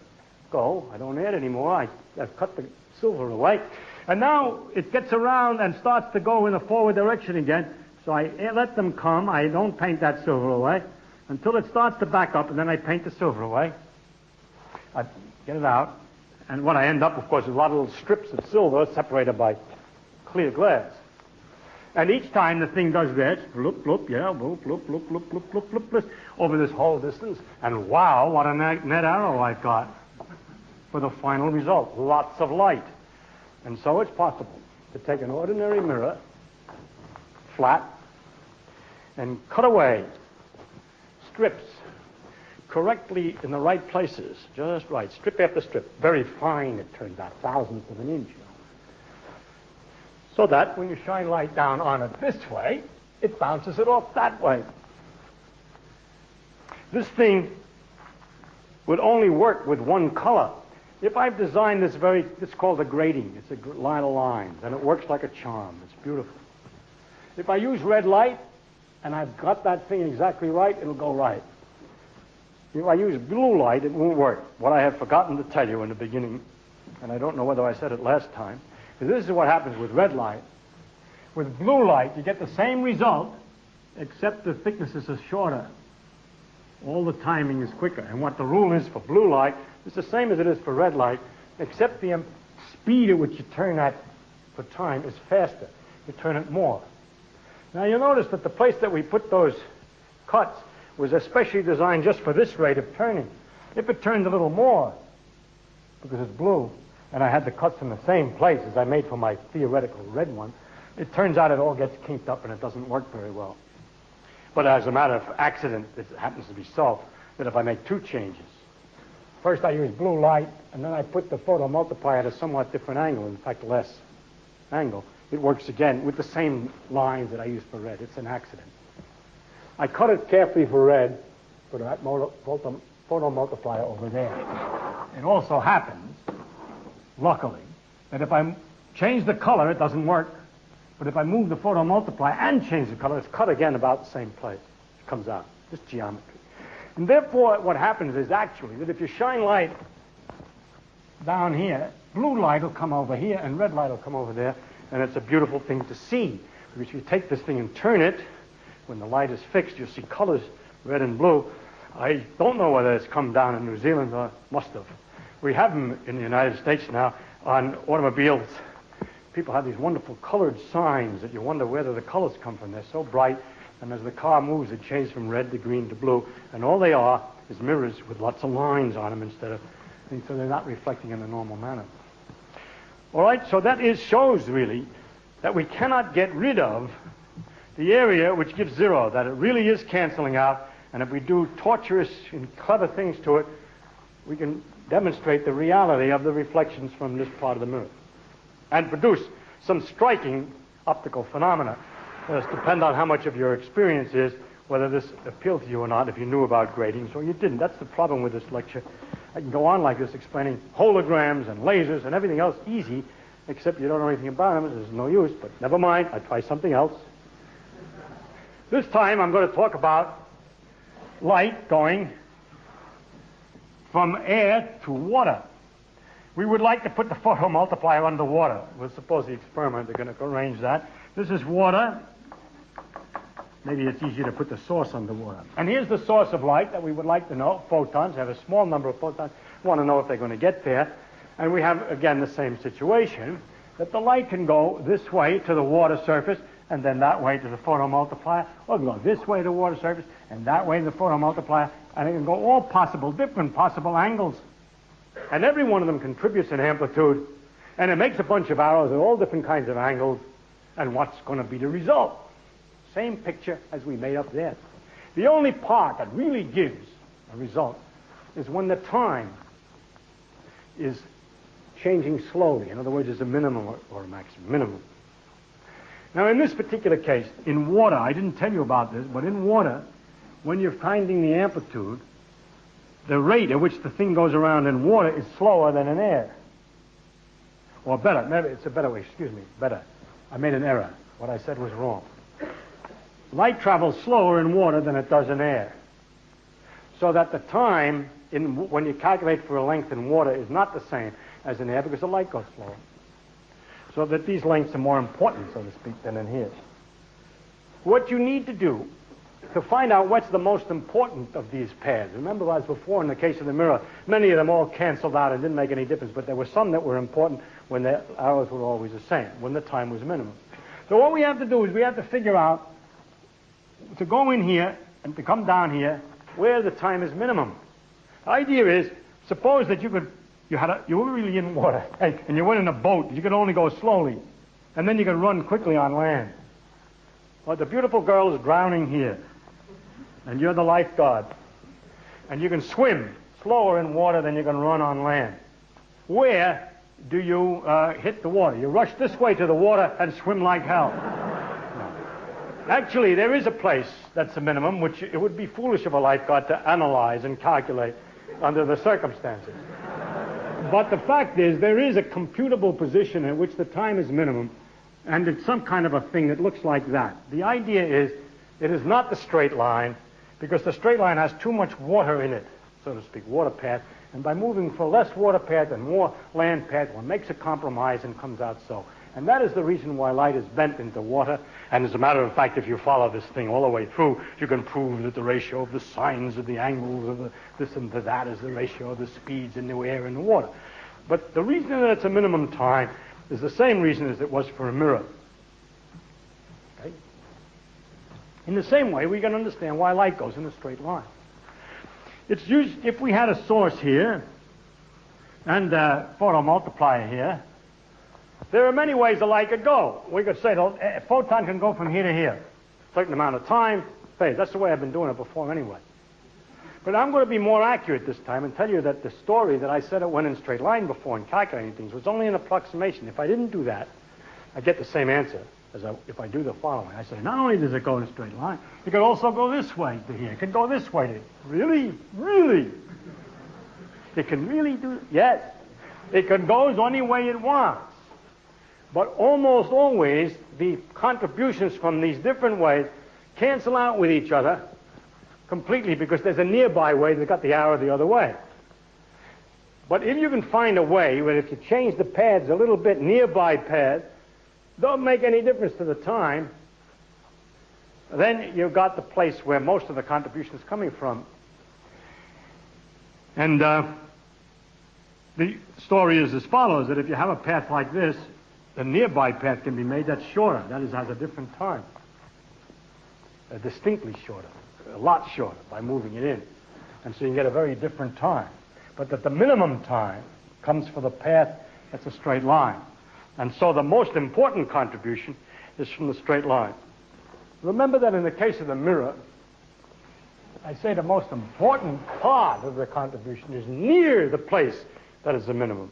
go. I don't add anymore. I've cut the silver away. And now it gets around and starts to go in a forward direction again. So I let them come. I don't paint that silver away until it starts to back up, and then I paint the silver away. I get it out. And what I end up, of course, is a lot of little strips of silver separated by clear glass. And each time the thing does this, bloop, bloop, yeah, bloop, bloop, bloop, bloop, bloop, bloop, bloop, bloop, over this whole distance. And wow, what a net arrow I've got for the final result. Lots of light. And so it's possible to take an ordinary mirror, flat, and cut away strips correctly in the right places, just right, strip after strip. Very fine, it turns out, thousandths of an inch. So that when you shine light down on it this way, it bounces it off that way. This thing would only work with one color. If I've designed this it's called a grating. It's a line of lines, and it works like a charm. It's beautiful. If I use red light, and I've got that thing exactly right, it'll go right. If I use blue light, it won't work. What I have forgotten to tell you in the beginning, and I don't know whether I said it last time, is this is what happens with red light. With blue light, you get the same result, except the thicknesses are shorter. All the timing is quicker. And what the rule is for blue light is the same as it is for red light, except the speed at which you turn that for time is faster. You turn it more. Now you'll notice that the place that we put those cuts was especially designed just for this rate of turning. If it turned a little more, because it's blue, and I had the cuts in the same place as I made for my theoretical red one, it turns out it all gets kinked up and it doesn't work very well. But as a matter of accident, it happens to be so that if I make two changes, first I use blue light, and then I put the photomultiplier at a somewhat different angle, in fact less angle, it works again with the same lines that I used for red. It's an accident. I cut it carefully for red, put that photomultiplier over there. It also happens, luckily, that if I change the color, it doesn't work. But if I move the photomultiplier and change the color, it's cut again about the same place. It comes out, just geometry. And therefore, what happens is actually that if you shine light down here, blue light will come over here and red light will come over there, and it's a beautiful thing to see. Because if you take this thing and turn it, when the light is fixed, you'll see colors, red and blue. I don't know whether it's come down in New Zealand or must have. We have them in the United States now on automobiles. People have these wonderful colored signs that you wonder where do the colors come from. They're so bright, and as the car moves, it changes from red to green to blue, and all they are is mirrors with lots of lines on them instead of, and so they're not reflecting in the normal manner. All right, so that shows really that we cannot get rid of the area which gives zero, that it really is canceling out, and if we do torturous and clever things to it, we can demonstrate the reality of the reflections from this part of the mirror and produce some striking optical phenomena. It does depend on how much of your experience is, whether this appealed to you or not, if you knew about gratings or you didn't. That's the problem with this lecture. I can go on like this explaining holograms and lasers and everything else easy, except you don't know anything about them. There's no use, but never mind. I try something else. This time I'm going to talk about light going from air to water. We would like to put the photomultiplier underwater. We'll suppose the experiment, they're going to arrange that. This is water. maybe it's easier to put the source underwater. And here's the source of light that we would like to know. Photons have a small number of photons. We want to know if they're going to get there. And we have, again, the same situation, that the light can go this way to the water surface, and then that way to the photomultiplier, or it can go this way to the water surface, and that way to the photomultiplier, and it can go all different possible angles. And every one of them contributes an amplitude, and it makes a bunch of arrows at all different kinds of angles, and what's going to be the result? Same picture as we made up there. The only part that really gives a result is when the time is changing slowly. In other words, it's a minimum or a maximum. Minimum. Now, in this particular case, in water, I didn't tell you about this, but in water, when you're finding the amplitude, the rate at which the thing goes around in water is slower than in air. Or better, maybe it's a better way, better. I made an error. What I said was wrong. Light travels slower in water than it does in air. So that the time, when you calculate for a length in water, is not the same as in air because the light goes slower. So that these lengths are more important, so to speak, than in here. What you need to do to find out what's the most important of these pairs. Remember, as before in the case of the mirror, many of them all canceled out and didn't make any difference, but there were some that were important when the arrows were always the same, when the time was minimum. So what we have to do is we have to figure out, to go in here and to come down here, where the time is minimum. The idea is, suppose that you were really in water, and you went in a boat, you could only go slowly, and then you could run quickly on land. Well, the beautiful girl is drowning here, and you're the lifeguard, and you can swim slower in water than you can run on land. Where do you hit the water? You rush this way to the water and swim like hell. No. Actually, there is a place that's a minimum, which it would be foolish of a lifeguard to analyze and calculate under the circumstances. But the fact is, there is a computable position at which the time is minimum, and it's some kind of a thing that looks like that. The idea is, it is not the straight line, because the straight line has too much water in it, so to speak, water path, and by moving for less water path and more land path, one makes a compromise and comes out so. And that is the reason why light is bent into water, and as a matter of fact, if you follow this thing all the way through, you can prove that the ratio of the sines of the angles of this and that is the ratio of the speeds in the air and the water. But the reason that it's a minimum time is the same reason as it was for a mirror. Okay? In the same way, we can understand why light goes in a straight line. It's used, if we had a source here and a photomultiplier here, there are many ways the light could go. We could say a photon can go from here to here, a certain amount of time, phase. That's the way I've been doing it before anyway. But I'm going to be more accurate this time and tell you that the story that I said it went in a straight line before in calculating things was only an approximation. If I didn't do that, I get the same answer as if I do the following. I say, not only does it go in a straight line, it could also go this way to here. It can go this way to here. Really? Really? It can really do it? Yes. It can go any way it wants. But almost always, the contributions from these different ways cancel out with each other completely because there's a nearby way that got the arrow the other way. But if you can find a way where if you change the paths a little bit, nearby paths, don't make any difference to the time, then you've got the place where most of the contribution is coming from. And the story is as follows, that if you have a path like this, the nearby path can be made that's shorter. That is, has a different time. Distinctly shorter. A lot shorter by moving it in. And so you can get a very different time. But that the minimum time comes for the path that's a straight line. And so the most important contribution is from the straight line. Remember that in the case of the mirror, I say the most important part of the contribution is near the place that is the minimum.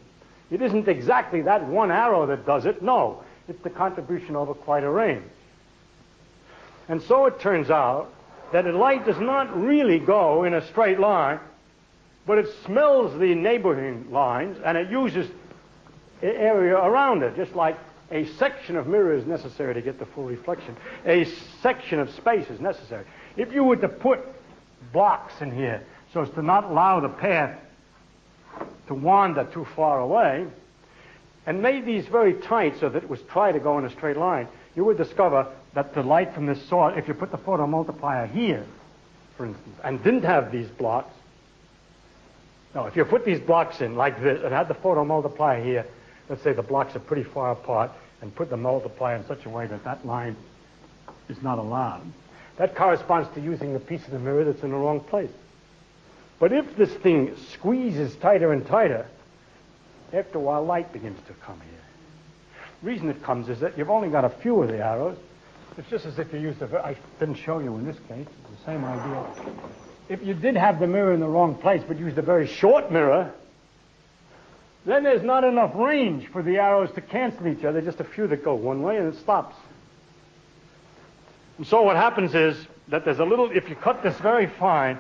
It isn't exactly that one arrow that does it. No, it's the contribution over quite a range. And so it turns out that a light does not really go in a straight line, but it smells the neighboring lines and it uses the area around it, just like a section of mirror is necessary to get the full reflection. A section of space is necessary. If you were to put blocks in here so as to not allow the path to wander too far away, and made these very tight so that it was try to go in a straight line, you would discover that the light from this source, if you put the photomultiplier here, for instance, and didn't have these blocks, no, if you put these blocks in like this and had the photomultiplier here, let's say the blocks are pretty far apart, and put the multiplier in such a way that that line is not allowed, that corresponds to using the piece of the mirror that's in the wrong place. But if this thing squeezes tighter and tighter, after a while light begins to come here. The reason it comes is that you've only got a few of the arrows. It's just as if you used I didn't show you in this case, it's the same idea. If you did have the mirror in the wrong place but used a very short mirror, then there's not enough range for the arrows to cancel each other, just a few that go one way and it stops. And so what happens is that there's a little, if you cut this very fine,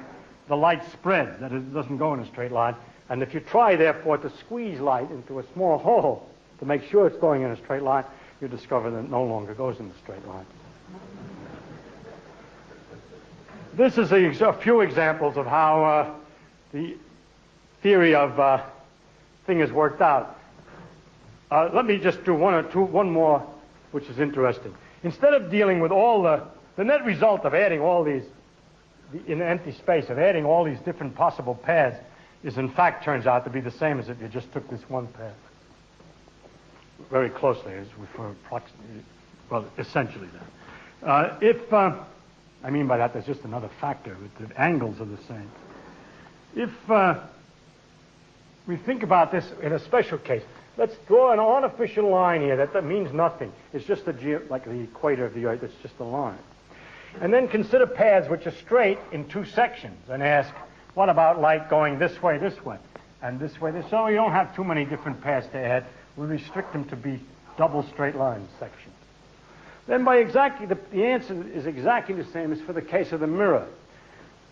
the light spreads, that it doesn't go in a straight line. And if you try, therefore, to squeeze light into a small hole to make sure it's going in a straight line, you discover that it no longer goes in a straight line. This is a few examples of how the theory of thing is worked out. Let me just do one more, which is interesting. Instead of dealing with all the net result of adding all these, in empty space, of adding all these different possible paths, is in fact turns out to be the same as if you just took this one path. Very closely, as for approximately, well, essentially that. I mean by that, there's just another factor, but the angles are the same. If we think about this in a special case, let's draw an artificial line here that means nothing. It's just like the equator of the Earth, it's just a line. And then consider paths which are straight in two sections and ask, what about light going this way, and this way, this? So you don't have too many different paths to add. We restrict them to be double straight line sections. Then by exactly, the answer is exactly the same as for the case of the mirror.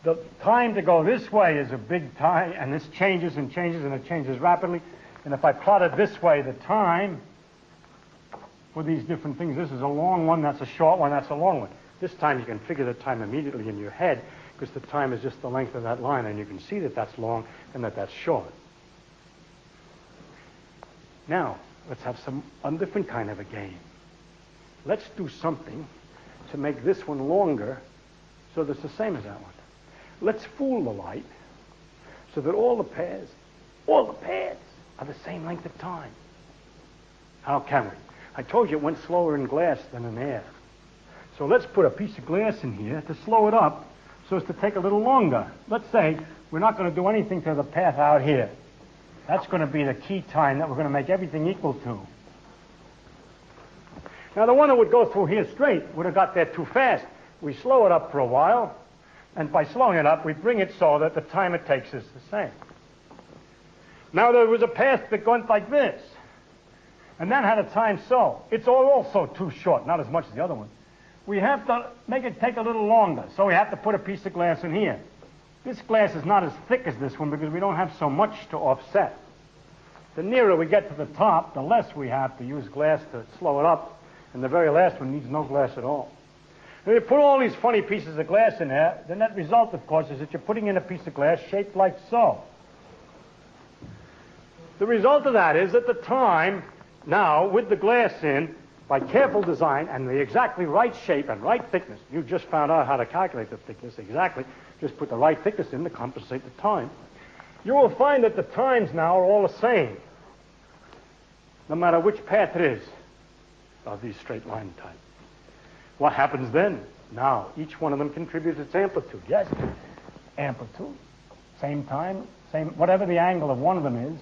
The time to go this way is a big time, and this changes and changes, and it changes rapidly. And if I plot it this way, the time for these different things, this is a long one, that's a short one, that's a long one. This time you can figure the time immediately in your head, because the time is just the length of that line, and you can see that that's long and that that's short. Now, let's have a different kind of a game. Let's do something to make this one longer so that it's the same as that one. Let's fool the light so that all the paths are the same length of time. How can we? I told you it went slower in glass than in air. So let's put a piece of glass in here to slow it up so as to take a little longer. Let's say we're not going to do anything to the path out here. That's going to be the key time that we're going to make everything equal to. Now, the one that would go through here straight would have got there too fast. We slow it up for a while, and by slowing it up, we bring it so that the time it takes is the same. Now, there was a path that went like this, and that had a time so. It's also too short, not as much as the other one. We have to make it take a little longer, so we have to put a piece of glass in here. This glass is not as thick as this one because we don't have so much to offset. The nearer we get to the top, the less we have to use glass to slow it up, and the very last one needs no glass at all. When you put all these funny pieces of glass in there, the net result, of course, is that you're putting in a piece of glass shaped like so. The result of that is that the time, now, with the glass in, by careful design and the exactly right shape and right thickness, you just found out how to calculate the thickness exactly, just put the right thickness in to compensate the time, you will find that the times now are all the same, no matter which path it is of these straight line types. What happens then? Now, each one of them contributes its amplitude. Yes, amplitude, same time, same, whatever the angle of one of them is.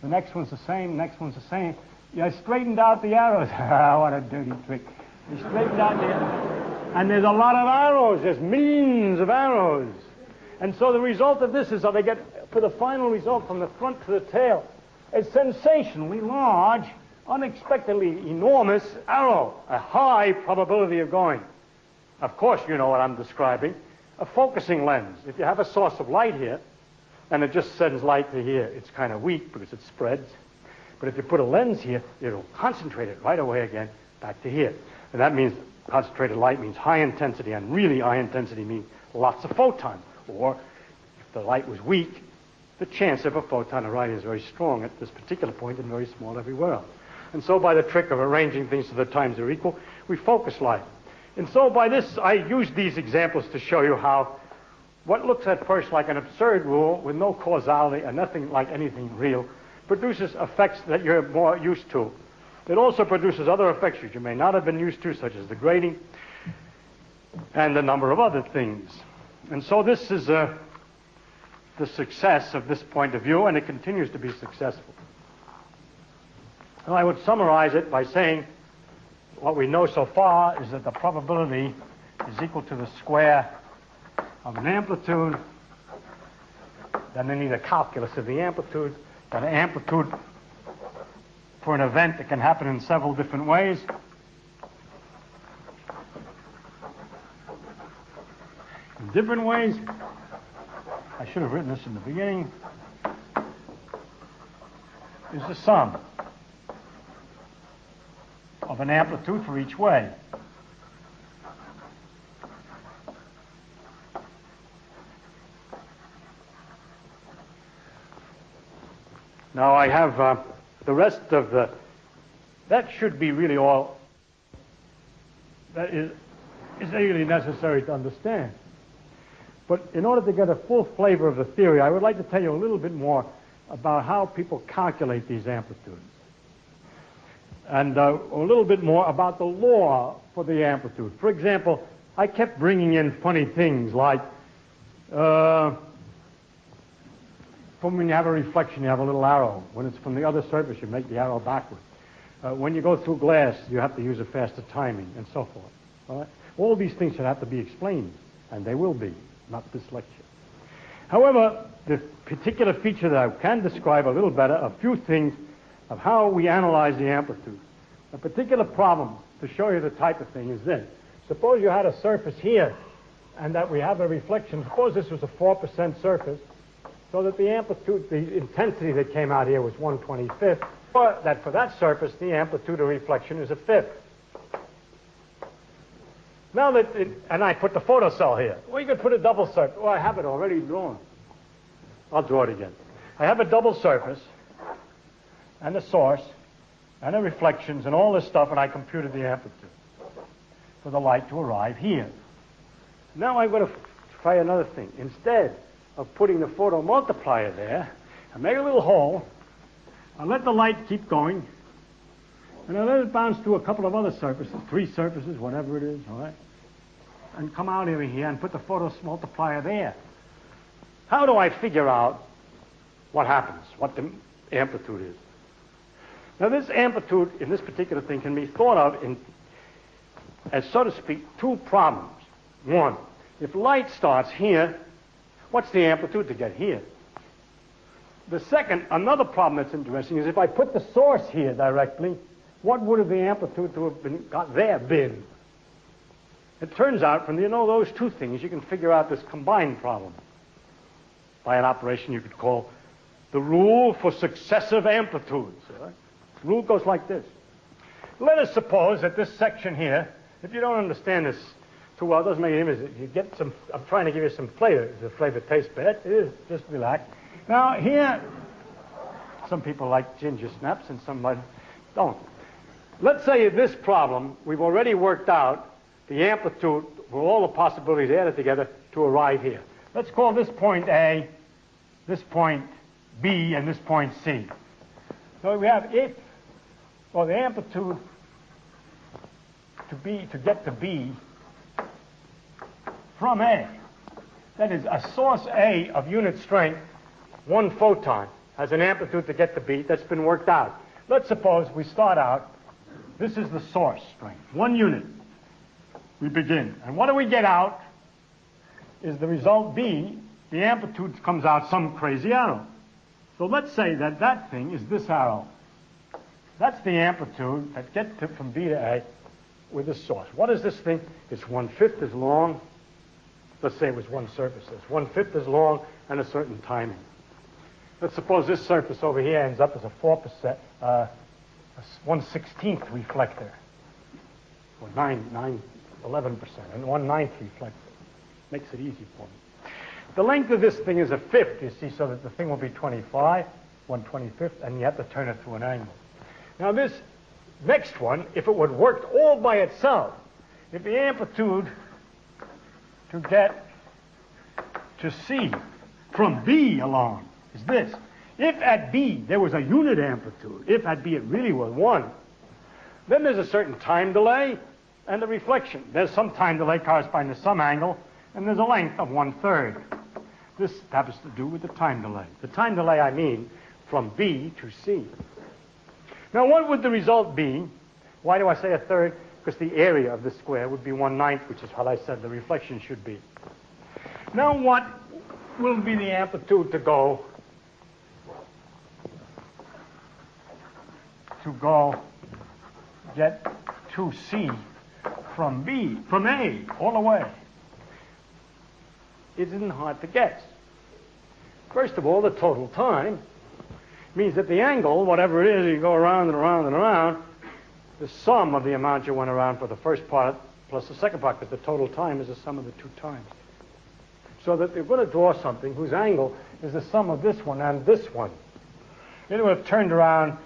The next one's the same, next one's the same. You straightened out the arrows. What a dirty trick. You straightened out the arrows. And there's a lot of arrows. There's millions of arrows. And so the result of this is that they get, for the final result from the front to the tail, a sensationally large, unexpectedly enormous arrow, a high probability of going. Of course, you know what I'm describing. A focusing lens. If you have a source of light here, and it just sends light to here, it's kind of weak because it spreads. But if you put a lens here, it'll concentrate it right away again back to here. And that means concentrated light means high intensity, and really high intensity means lots of photons. Or if the light was weak, the chance of a photon arriving is very strong at this particular point and very small everywhere else. And so by the trick of arranging things so the times are equal, we focus light. And so by this, I use these examples to show you how what looks at first like an absurd rule with no causality and nothing like anything real produces effects that you're more used to. It also produces other effects that you may not have been used to, such as the grading and a number of other things. And so this is the success of this point of view, and it continues to be successful. And I would summarize it by saying what we know so far is that the probability is equal to the square of an amplitude, then they need a calculus of the amplitude, then an amplitude for an event that can happen in several different ways. In different ways, I should have written this in the beginning, is the sum of an amplitude for each way. Now I have the rest of that should be really all that is really necessary to understand. But in order to get a full flavor of the theory, I would like to tell you a little bit more about how people calculate these amplitudes. And a little bit more about the law for the amplitude. For example, I kept bringing in funny things like from when you have a reflection, you have a little arrow. When it's from the other surface, you make the arrow backward. When you go through glass, you have to use a faster timing, and so forth. All right? All these things should have to be explained, and they will be, not this lecture. However, the particular feature that I can describe a little better, a few things of how we analyze the amplitude. A particular problem, to show you the type of thing, is this. Suppose you had a surface here, and that we have a reflection. Suppose this was a 4% surface, so that the amplitude, the intensity that came out here was 1/25th, or that for that surface, the amplitude of reflection is a fifth. Now that, and I put the photocell here. Well, you could put a double surface. Oh, I have it already drawn. I'll draw it again. I have a double surface, and a source, and the reflections, and all this stuff, and I computed the amplitude for the light to arrive here. Now I'm going to try another thing. Instead of putting the photomultiplier there, I make a little hole, I let the light keep going, and I let it bounce to a couple of other surfaces, 3 surfaces, whatever it is, all right? And come out over here and put the photomultiplier there. How do I figure out what happens, what the amplitude is? Now this amplitude in this particular thing can be thought of in, as so to speak, 2 problems. One, if light starts here, what's the amplitude to get here? The second, another problem that's interesting, is if I put the source here directly, what would have the amplitude to have got there been? It turns out from those 2 things, you can figure out this combined problem by an operation you could call the rule for successive amplitudes. Right? The rule goes like this. Let us suppose that this section here, if you don't understand this too well, it doesn't make any difference. You get some, I'm trying to give you some flavor. The flavor tastes bad. It is, just relax. Now here, some people like ginger snaps and some don't. Let's say in this problem, we've already worked out the amplitude for all the possibilities added together to arrive here. Let's call this point A, this point B, and this point C. So we have the amplitude to get to B from A. That is, a source A of unit strength, 1 photon, has an amplitude to get to B that's been worked out. Let's suppose we start out, this is the source strength, 1 unit. We begin. And what do we get out is the result B, the amplitude comes out some crazy arrow. So let's say that that thing is this arrow. That's the amplitude that gets from B to A with the source. What is this thing? It's 1/5 as long. Let's say it was 1 surface. It's 1/5 as long and a certain timing. Let's suppose this surface over here ends up as a 4%, 1/16th reflector, or 11%, and 1/9th reflector. Makes it easy for me. The length of this thing is a fifth, you see, so that the thing will be 25, 1/25th, and you have to turn it through an angle. Now this next one, if it would work all by itself, if the amplitude to get to C from B along is this. If at B there was a unit amplitude, if at B it really was 1, then there's a certain time delay and a reflection. There's some time delay corresponding to some angle, and there's a length of 1/3. This happens to do with the time delay. The time delay, I mean, from B to C. Now, what would the result be? Why do I say 1/3? Because the area of the square would be 1/9, which is what I said the reflection should be. Now, what will be the amplitude to go get to C from A, all the way? It isn't hard to guess. First of all, the total time means that the angle, whatever it is, you go around and around and around, the sum of the amount you went around for the first part plus the second part, because the total time is the sum of the two times. So that you're going to draw something whose angle is the sum of this one and this one. It would have turned around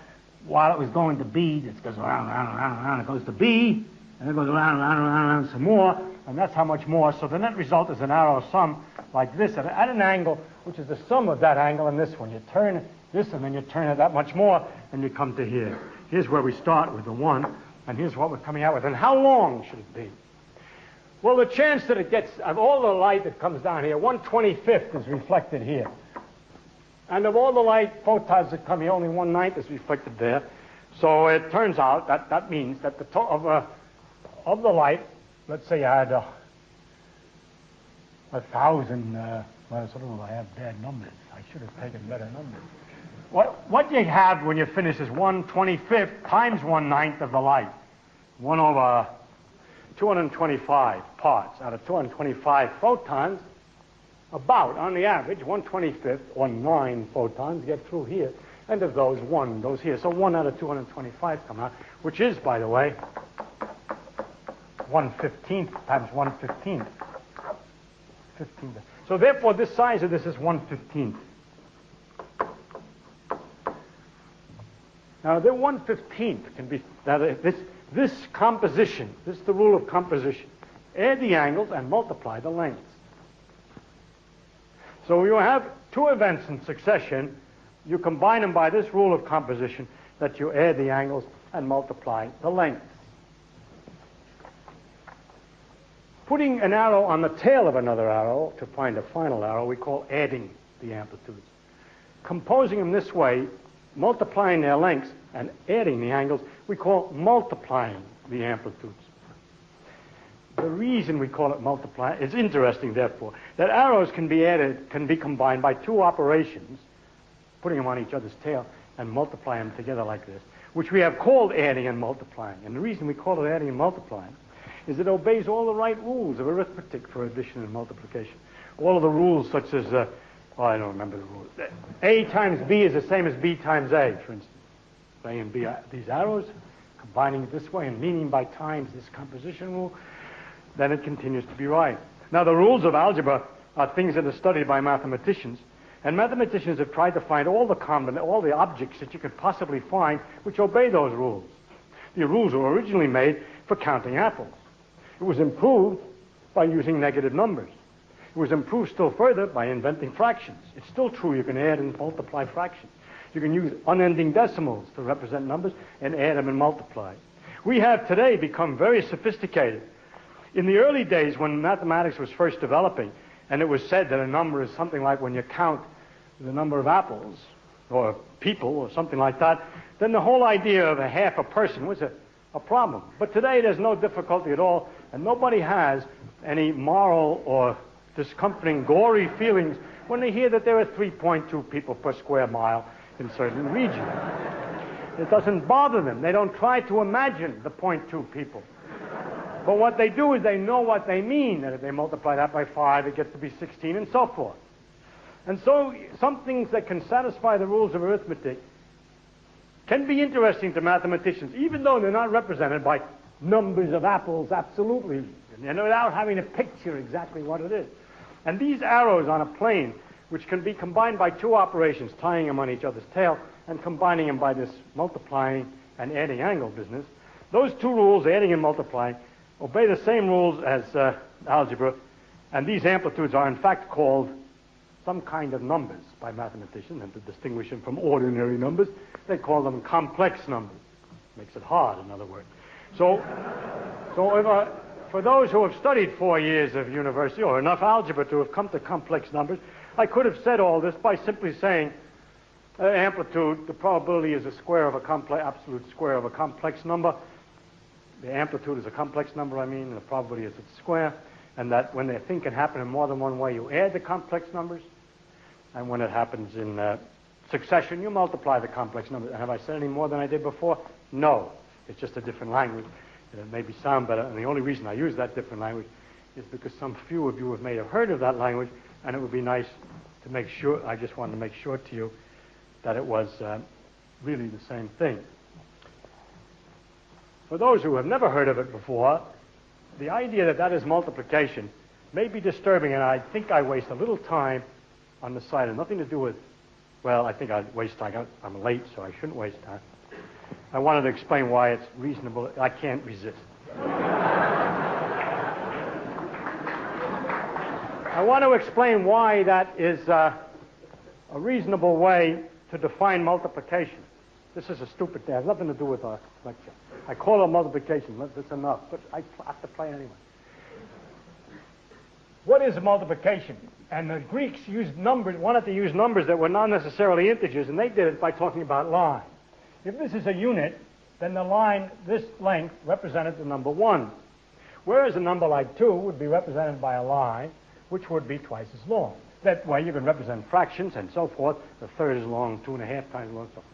while it was going to B. It goes around, around, around, around. It goes to B, and it goes around, around, around, around some more, and that's how much more. So the net result is an arrow sum like this at an angle, which is the sum of that angle and this one. You turn this, and then you turn it that much more, and you come to here. Here's where we start with the 1, and here's what we're coming out with. And how long should it be? Well, the chance that it gets, of all the light that comes down here, 1/25 is reflected here. And of all the light photons that come here, only 1/9 is reflected there. So it turns out that that means that the of the light, let's say I had 1,000, I have bad numbers. I should have taken better numbers. What you have when you finish is 1/25 times 1/9 of the light. 1 over 225 parts out of 225 photons. About, on the average, 1/25 or 9 photons get through here. And of those, 1 goes here. So 1 out of 225 come out, which is, by the way, 1/15 times 1/15. 15. So therefore, this size of this is 1/15. Now, the 1/15 can be, now this composition, this is the rule of composition. Add the angles and multiply the lengths. So you have two events in succession, you combine them by this rule of composition, that you add the angles and multiply the lengths. Putting an arrow on the tail of another arrow to find a final arrow, we call adding the amplitudes. Composing them this way, multiplying their lengths and adding the angles, we call multiplying the amplitudes. The reason we call it multiply is interesting, therefore, that arrows can be added, can be combined by two operations, putting them on each other's tail and multiply them together like this, which we have called adding and multiplying. And the reason we call it adding and multiplying is it obeys all the right rules of arithmetic for addition and multiplication. All of the rules such as, I don't remember the rules. A times B is the same as B times A, for instance. A and B, these arrows, combining it this way and meaning by times this composition rule, then it continues to be right. Now, the rules of algebra are things that are studied by mathematicians, and mathematicians have tried to find all the objects that you could possibly find which obey those rules. The rules were originally made for counting apples. It was improved by using negative numbers. It was improved still further by inventing fractions. It's still true you can add and multiply fractions. You can use unending decimals to represent numbers and add them and multiply. We have today become very sophisticated. In the early days when mathematics was first developing, and it was said that a number is something like when you count the number of apples or people or something like that, then the whole idea of a half a person was a problem. But today there's no difficulty at all, and nobody has any moral or discomforting, gory feelings when they hear that there are 3.2 people per square mile in certain regions. It doesn't bother them. They don't try to imagine the 0.2 people. But what they do is they know what they mean, that if they multiply that by 5, it gets to be 16, and so forth. And so some things that can satisfy the rules of arithmetic can be interesting to mathematicians, even though they're not represented by numbers of apples, absolutely, and without having to picture exactly what it is. And these arrows on a plane, which can be combined by two operations, tying them on each other's tail and combining them by this multiplying and adding angle business, those two rules, adding and multiplying, obey the same rules as algebra, and these amplitudes are in fact called some kind of numbers by mathematicians, and to distinguish them from ordinary numbers, they call them complex numbers. Makes it hard, in other words. So for those who have studied 4 years of university, or enough algebra to have come to complex numbers, I could have said all this by simply saying amplitude, the probability is a square of a absolute square of a complex number. The amplitude is a complex number, and the probability is its square, and that when the thing can happen in more than one way, you add the complex numbers, and when it happens in succession, you multiply the complex numbers. And have I said any more than I did before? No. It's just a different language, and it made me sound better, and the only reason I use that different language is because some few of you may have heard of that language, and it would be nice to make sure, I just wanted to make sure to you that it was really the same thing. For those who have never heard of it before, the idea that that is multiplication may be disturbing, and I think I waste a little time on the side, and nothing to do with, well, I think I waste time. I'm late, so I shouldn't waste time. I wanted to explain why it's reasonable. I can't resist. I want to explain why that is a reasonable way to define multiplication. This is a stupid thing. It has nothing to do with our lecture. I call it multiplication. That's enough, but I have to play anyway. What is multiplication? And the Greeks wanted to use numbers that were not necessarily integers, and they did it by talking about lines. If this is a unit, then the line, this length, represented the number 1. Whereas a number like 2 would be represented by a line which would be twice as long. That way you can represent fractions and so forth. The third is long, 2.5 times long, so forth.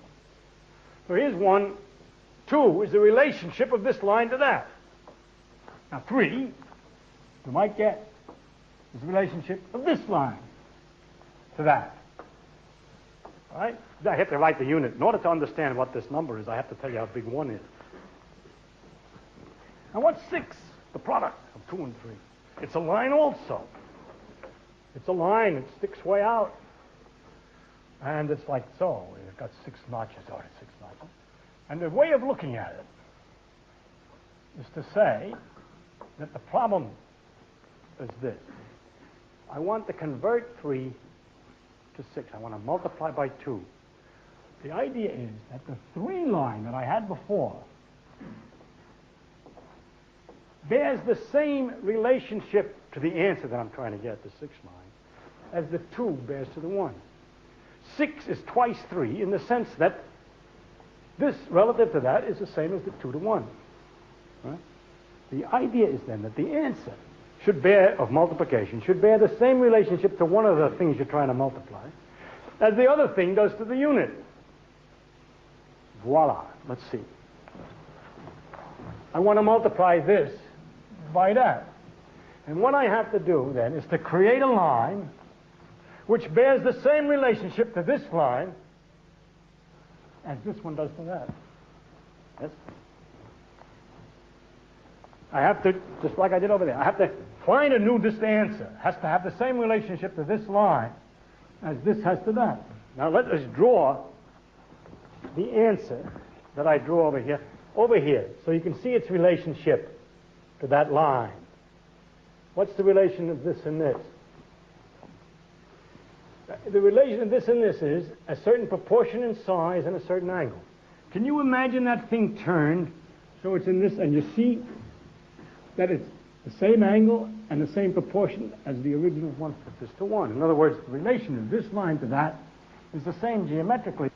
So here's 1. 2 is the relationship of this line to that. Now 3, you might get, is the relationship of this line to that. All right? I have to write the unit. In order to understand what this number is, I have to tell you how big 1 is. Now what's 6? The product of 2 and 3. It's a line also. It's a line. It sticks way out. And it's like so. It's got 6 notches. Oh, it's 6 notches. And the way of looking at it is to say that the problem is this. I want to convert 3 to 6. I want to multiply by 2. The idea is that the 3 line that I had before bears the same relationship to the answer that I'm trying to get, the 6 line, as the 2 bears to the 1. 6 is twice 3 in the sense that this relative to that is the same as the 2 to 1. Right? The idea is then that the answer of multiplication should bear the same relationship to one of the things you're trying to multiply as the other thing does to the unit. Voila. Let's see. I want to multiply this by that. And what I have to do then is to create a line which bears the same relationship to this line as this one does to that. Yes? I have to, just like I did over there, I have to find a new answer. It has to have the same relationship to this line as this has to that. Now let us draw the answer that I drew over here, so you can see its relationship to that line. What's the relation of this and this? The relation of this and this is a certain proportion in size and a certain angle. Can you imagine that thing turned so it's in this, and you see that it's the same angle and the same proportion as the original 1/5 to 1. In other words, the relation of this line to that is the same geometrically.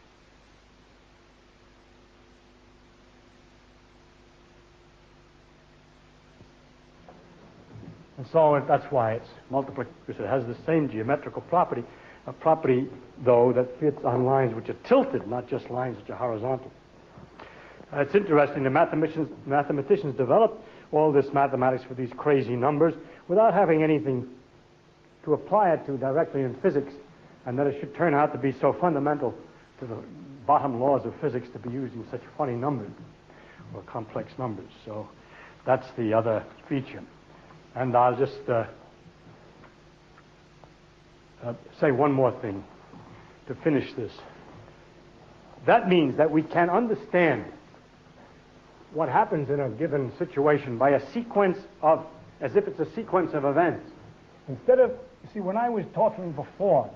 And so that's why it's multiplicative, because it has the same geometrical property, a property, though, that fits on lines which are tilted, not just lines which are horizontal. It's interesting, the mathematicians developed all this mathematics for these crazy numbers without having anything to apply it to directly in physics, and that it should turn out to be so fundamental to the bottom laws of physics to be using such funny numbers or complex numbers. So that's the other feature. And I'll just say one more thing to finish this. That means that we can understand what happens in a given situation by a sequence of, as if it's a sequence of events. Instead of, you see, when I was talking before,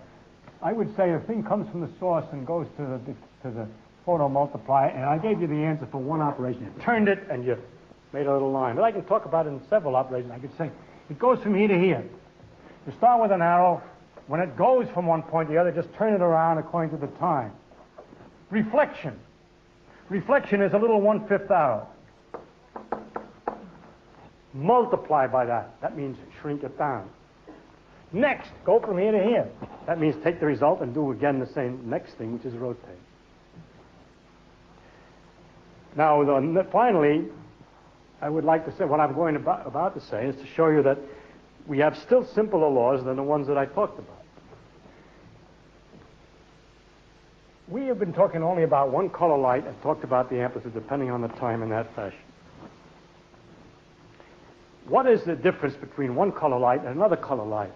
I would say a thing comes from the source and goes to the photomultiplier, and I gave you the answer for one operation. You turned it and you made a little line. But I can talk about it in several operations. I could say it goes from here to here. You start with an arrow. When it goes from one point to the other, just turn it around according to the time. Reflection. Reflection is a little 1/5 arrow. Multiply by that. That means shrink it down. Next, go from here to here. That means take the result and do again the same next thing, which is rotate. Now, finally, I would like to say, what I'm going about to say is to show you that we have still simpler laws than the ones that I talked about. We have been talking only about one color light and talked about the amplitude depending on the time in that fashion. What is the difference between one color light and another color light?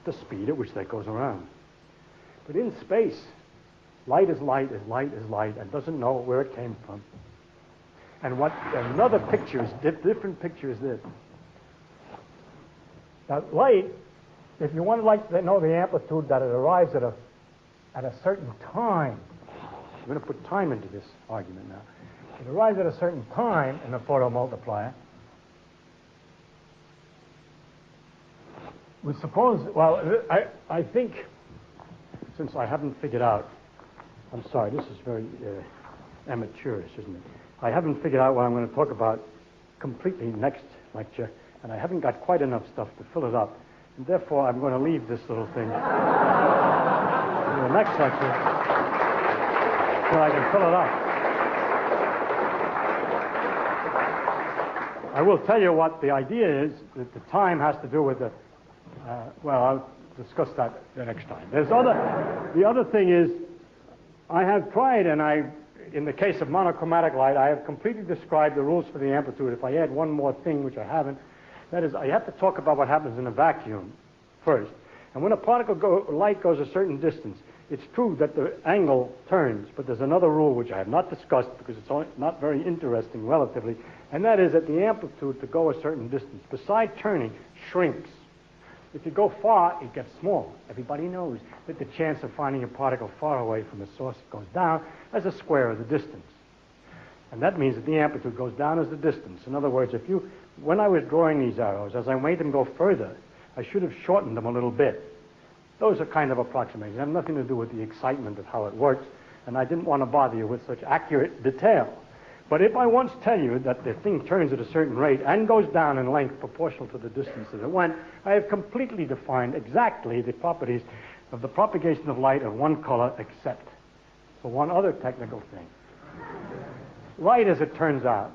The speed at which that goes around. But in space, light is light is light is light and doesn't know where it came from. And what another picture is, different picture is this. Now, light, if you want to know the amplitude that it arrives at a certain time, I'm going to put time into this argument now. It arrives at a certain time in the photomultiplier. We suppose, well, I think, since I haven't figured out, I'm sorry, this is very amateurish, isn't it? I haven't figured out what I'm going to talk about completely next lecture, and I haven't got quite enough stuff to fill it up, and therefore I'm going to leave this little thing in the next lecture so I can fill it up. I will tell you what the idea is, that the time has to do with the, well, I'll discuss that the next time. The other thing is, I have tried, and in the case of monochromatic light, I have completely described the rules for the amplitude. If I add one more thing, which I haven't, that is, I have to talk about what happens in a vacuum first. And when a light goes a certain distance, it's true that the angle turns, but there's another rule which I have not discussed because it's not very interesting relatively, and that is that the amplitude to go a certain distance, besides turning, shrinks. If you go far, it gets small. Everybody knows that the chance of finding a particle far away from the source goes down as a square of the distance. And that means that the amplitude goes down as the distance. In other words, when I was drawing these arrows, as I made them go further, I should have shortened them a little bit. Those are kind of approximations. They have nothing to do with the excitement of how it works, and I didn't want to bother you with such accurate detail. But if I once tell you that the thing turns at a certain rate and goes down in length proportional to the distance that it went, I have completely defined exactly the properties of the propagation of light of one color, except for one other technical thing. Light, as it turns out,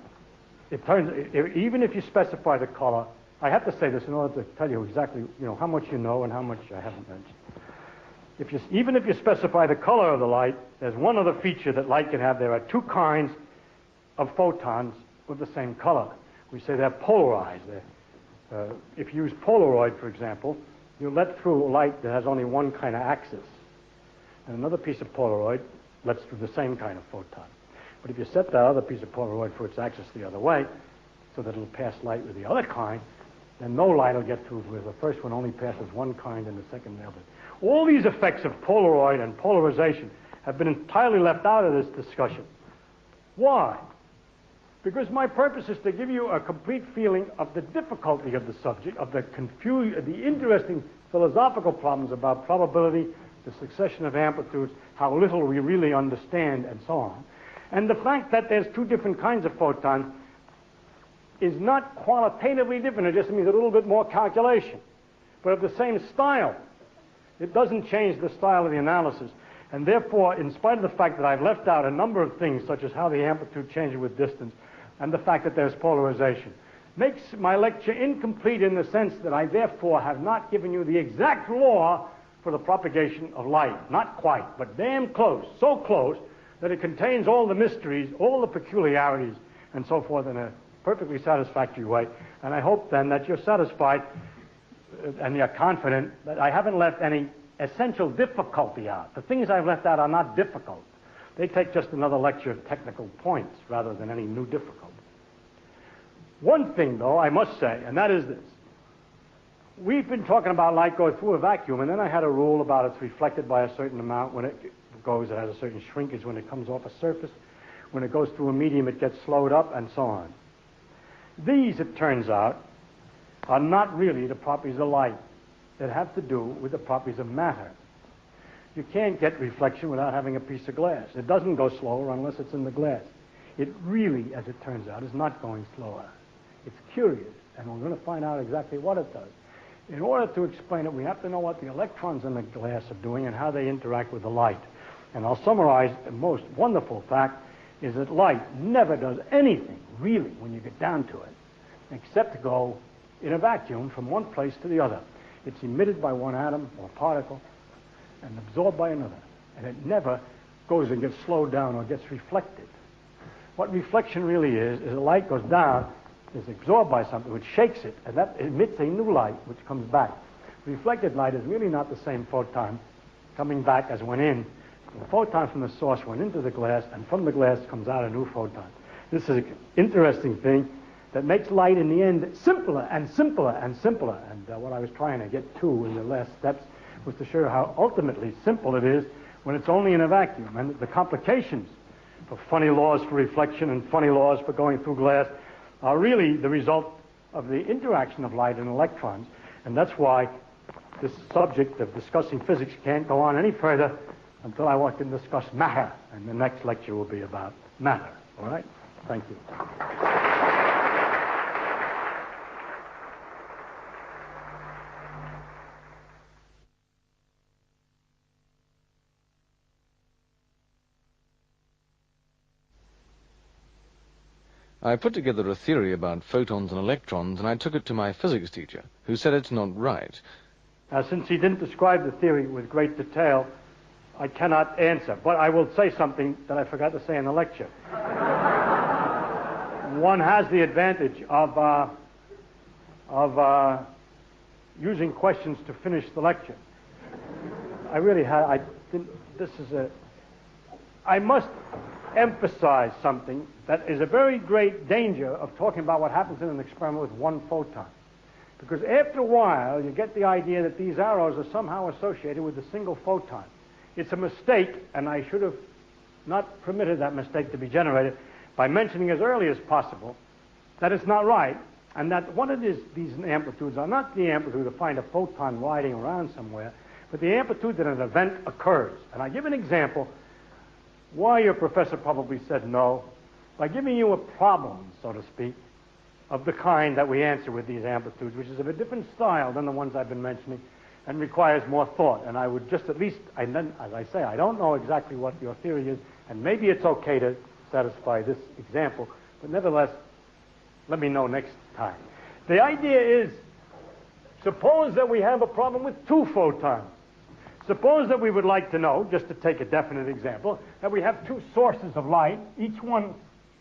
even if you specify the color, I have to say this in order to tell you exactly, how much you know and how much I haven't mentioned. Even if you specify the color of the light, there's one other feature that light can have. There are two kinds of photons with the same color. We say they're polarized. If you use Polaroid, for example, you let through light that has only one kind of axis. And another piece of Polaroid lets through the same kind of photon. But if you set that other piece of Polaroid for its axis the other way, so that it'll pass light with the other kind, then no light will get through where the first one only passes one kind and the second the other. All these effects of Polaroid and polarization have been entirely left out of this discussion. Why? Because my purpose is to give you a complete feeling of the difficulty of the subject, of the interesting philosophical problems about probability, the succession of amplitudes, how little we really understand, and so on. And the fact that there's two different kinds of photons is not qualitatively different. It just means a little bit more calculation, but of the same style. It doesn't change the style of the analysis. And therefore, in spite of the fact that I've left out a number of things, such as how the amplitude changes with distance, and the fact that there's polarization, makes my lecture incomplete in the sense that I therefore have not given you the exact law for the propagation of light. Not quite, but damn close. So close that it contains all the mysteries, all the peculiarities, and so forth in a perfectly satisfactory way. And I hope then that you're satisfied and you're confident that I haven't left any essential difficulty out. The things I've left out are not difficult. They take just another lecture of technical points rather than any new difficulty. One thing, though, I must say, and that is this. We've been talking about light going through a vacuum, and then I had a rule about it's reflected by a certain amount when it goes. It has a certain shrinkage when it comes off a surface. When it goes through a medium, it gets slowed up, and so on. These, it turns out, are not really the properties of light. They have to do with the properties of matter. You can't get reflection without having a piece of glass. It doesn't go slower unless it's in the glass. It really, as it turns out, is not going slower. It's curious, and we're going to find out exactly what it does. In order to explain it, we have to know what the electrons in the glass are doing and how they interact with the light. And I'll summarize the most wonderful fact is that light never does anything, really, when you get down to it, except to go in a vacuum from one place to the other. It's emitted by one atom or particle and absorbed by another. And it never goes and gets slowed down or gets reflected. What reflection really is the light goes down, is absorbed by something, which shakes it, and that emits a new light, which comes back. Reflected light is really not the same photon coming back as went in. The photon from the source went into the glass, and from the glass comes out a new photon. This is an interesting thing that makes light in the end simpler and simpler and simpler. And what I was trying to get to in the last steps was to show you how ultimately simple it is when it's only in a vacuum. And the complications for funny laws for reflection and funny laws for going through glass are really the result of the interaction of light and electrons. And that's why this subject of discussing physics can't go on any further until I want to discuss matter. And the next lecture will be about matter. All right? Thank you. I put together a theory about photons and electrons, and I took it to my physics teacher, who said it's not right. Since he didn't describe the theory with great detail, I cannot answer. But I will say something that I forgot to say in the lecture. One has the advantage of using questions to finish the lecture. I really had. I must emphasize something that is a very great danger of talking about what happens in an experiment with one photon. Because after a while, you get the idea that these arrows are somehow associated with a single photon. It's a mistake, and I should have not permitted that mistake to be generated by mentioning as early as possible that it's not right, and that what it is, these amplitudes are not the amplitude to find a photon riding around somewhere, but the amplitude that an event occurs. And I give an example why your professor probably said no, by giving you a problem, so to speak, of the kind that we answer with these amplitudes, which is of a different style than the ones I've been mentioning, and requires more thought. And I would just at least, and then, as I say, I don't know exactly what your theory is, and maybe it's okay to satisfy this example, but nevertheless, let me know next time. The idea is, suppose that we have a problem with two photons. Suppose that we would like to know, just to take a definite example, that we have two sources of light. Each one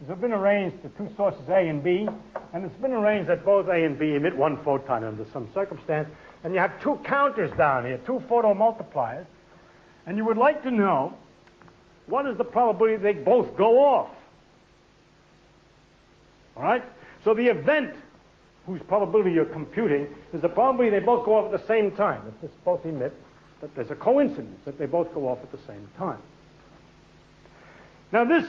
has been arranged to two sources A and B, and it's been arranged that both A and B emit one photon under some circumstance, and you have two counters down here, two photomultipliers, and you would like to know what is the probability they both go off. All right? So the event whose probability you're computing is the probability they both go off at the same time, that this both emit, that there's a coincidence that they both go off at the same time. Now this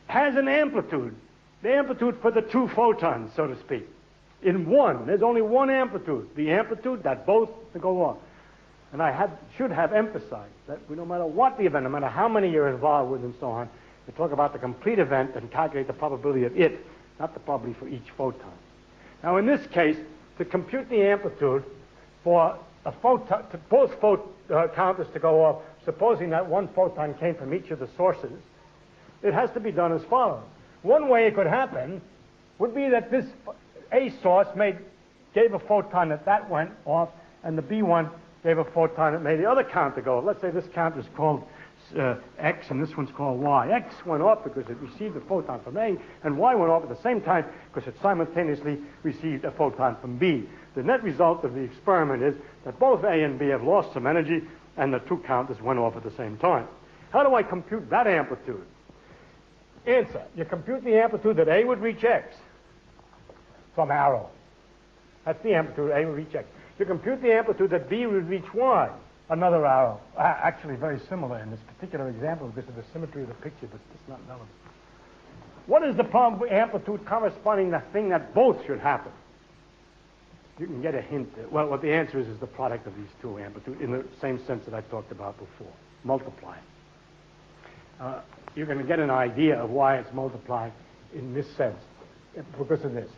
has an amplitude, the amplitude for the two photons, so to speak. In one, there's only one amplitude, the amplitude that both go off. And I should have emphasized that no matter what the event, no matter how many you're involved with and so on, you talk about the complete event and calculate the probability of it, not the probability for each photon. Now in this case, to compute the amplitude for a photon, to both counters to go off, supposing that one photon came from each of the sources, it has to be done as follows. One way it could happen would be that this A source gave a photon that went off, and the B one gave a photon that made the other counter go off. Let's say this counter is called X, and this one's called Y. X went off because it received a photon from A, and Y went off at the same time because it simultaneously received a photon from B. The net result of the experiment is that both A and B have lost some energy, and the two counters went off at the same time. How do I compute that amplitude? Answer. You compute the amplitude that A would reach X from arrow. That's the amplitude A would reach X. You compute the amplitude that B would reach Y, another arrow. Actually very similar in this particular example because of the symmetry of the picture, but it's not relevant. What is the problem with amplitude corresponding to the thing that both should happen? You can get a hint. Well, what the answer is the product of these two amplitudes in the same sense that I talked about before, multiplying. You're going to get an idea of why it's multiplied in this sense because of this.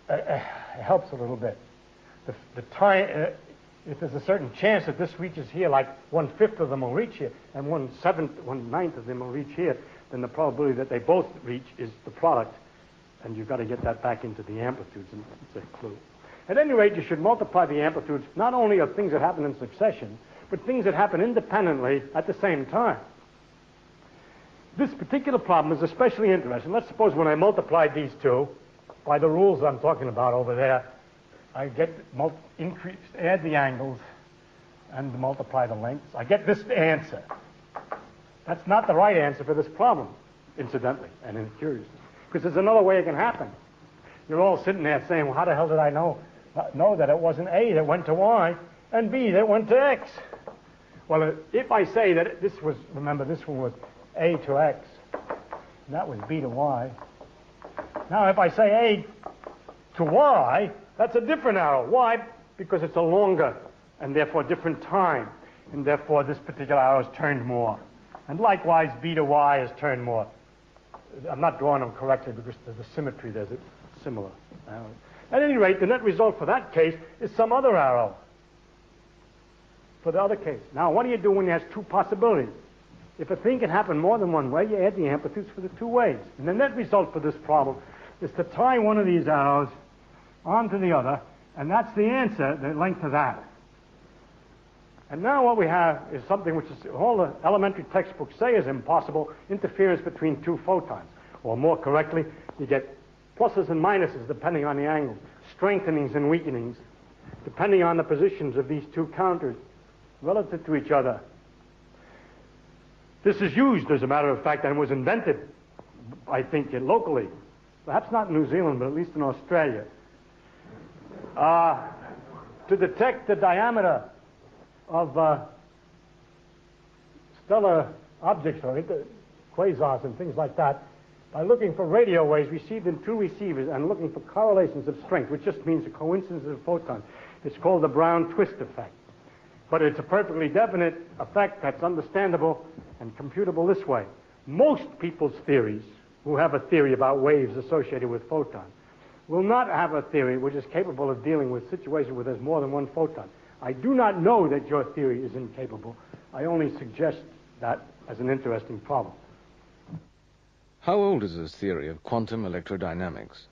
It helps a little bit. The time, if there's a certain chance that this reaches here, like 1/5 of them will reach here, and 1/9 of them will reach here, then the probability that they both reach is the product, and you've got to get that back into the amplitudes, and it's a clue. At any rate, you should multiply the amplitudes not only of things that happen in succession, but things that happen independently at the same time. This particular problem is especially interesting. Let's suppose when I multiplied these two, by the rules I'm talking about over there, I get add the angles and multiply the lengths. I get this answer. That's not the right answer for this problem, incidentally and curiously, because there's another way it can happen. You're all sitting there saying, well, how the hell did I know that it wasn't A that went to Y and B that went to X? Well, if I say that this was, remember, this one was A to X, and that was B to Y. Now, if I say A to Y, that's a different arrow. Why? Because it's a longer and therefore different time, and therefore this particular arrow is turned more. And likewise, B to Y is turned more. I'm not drawing them correctly because there's a symmetry. There's a similar arrow. At any rate, the net result for that case is some other arrow for the other case. Now, what do you do when you have two possibilities? If a thing can happen more than one way, you add the amplitudes for the two ways. And the net result for this problem is to tie one of these arrows onto the other, and that's the answer, the length of that. And now what we have is something which is all the elementary textbooks say is impossible, interference between two photons. Or more correctly, you get pluses and minuses depending on the angles, strengthenings and weakenings, depending on the positions of these two counters relative to each other. This is used, as a matter of fact, and was invented, I think, locally. Perhaps not in New Zealand, but at least in Australia. To detect the diameter of stellar objects or quasars and things like that by looking for radio waves received in two receivers and looking for correlations of strength, which just means a coincidence of photons. It's called the Brown twist effect. But it's a perfectly definite effect that's understandable and computable this way. Most people's theories who have a theory about waves associated with photons will not have a theory which is capable of dealing with situations where there's more than one photon. I do not know that your theory is incapable. I only suggest that as an interesting problem. How old is this theory of quantum electrodynamics?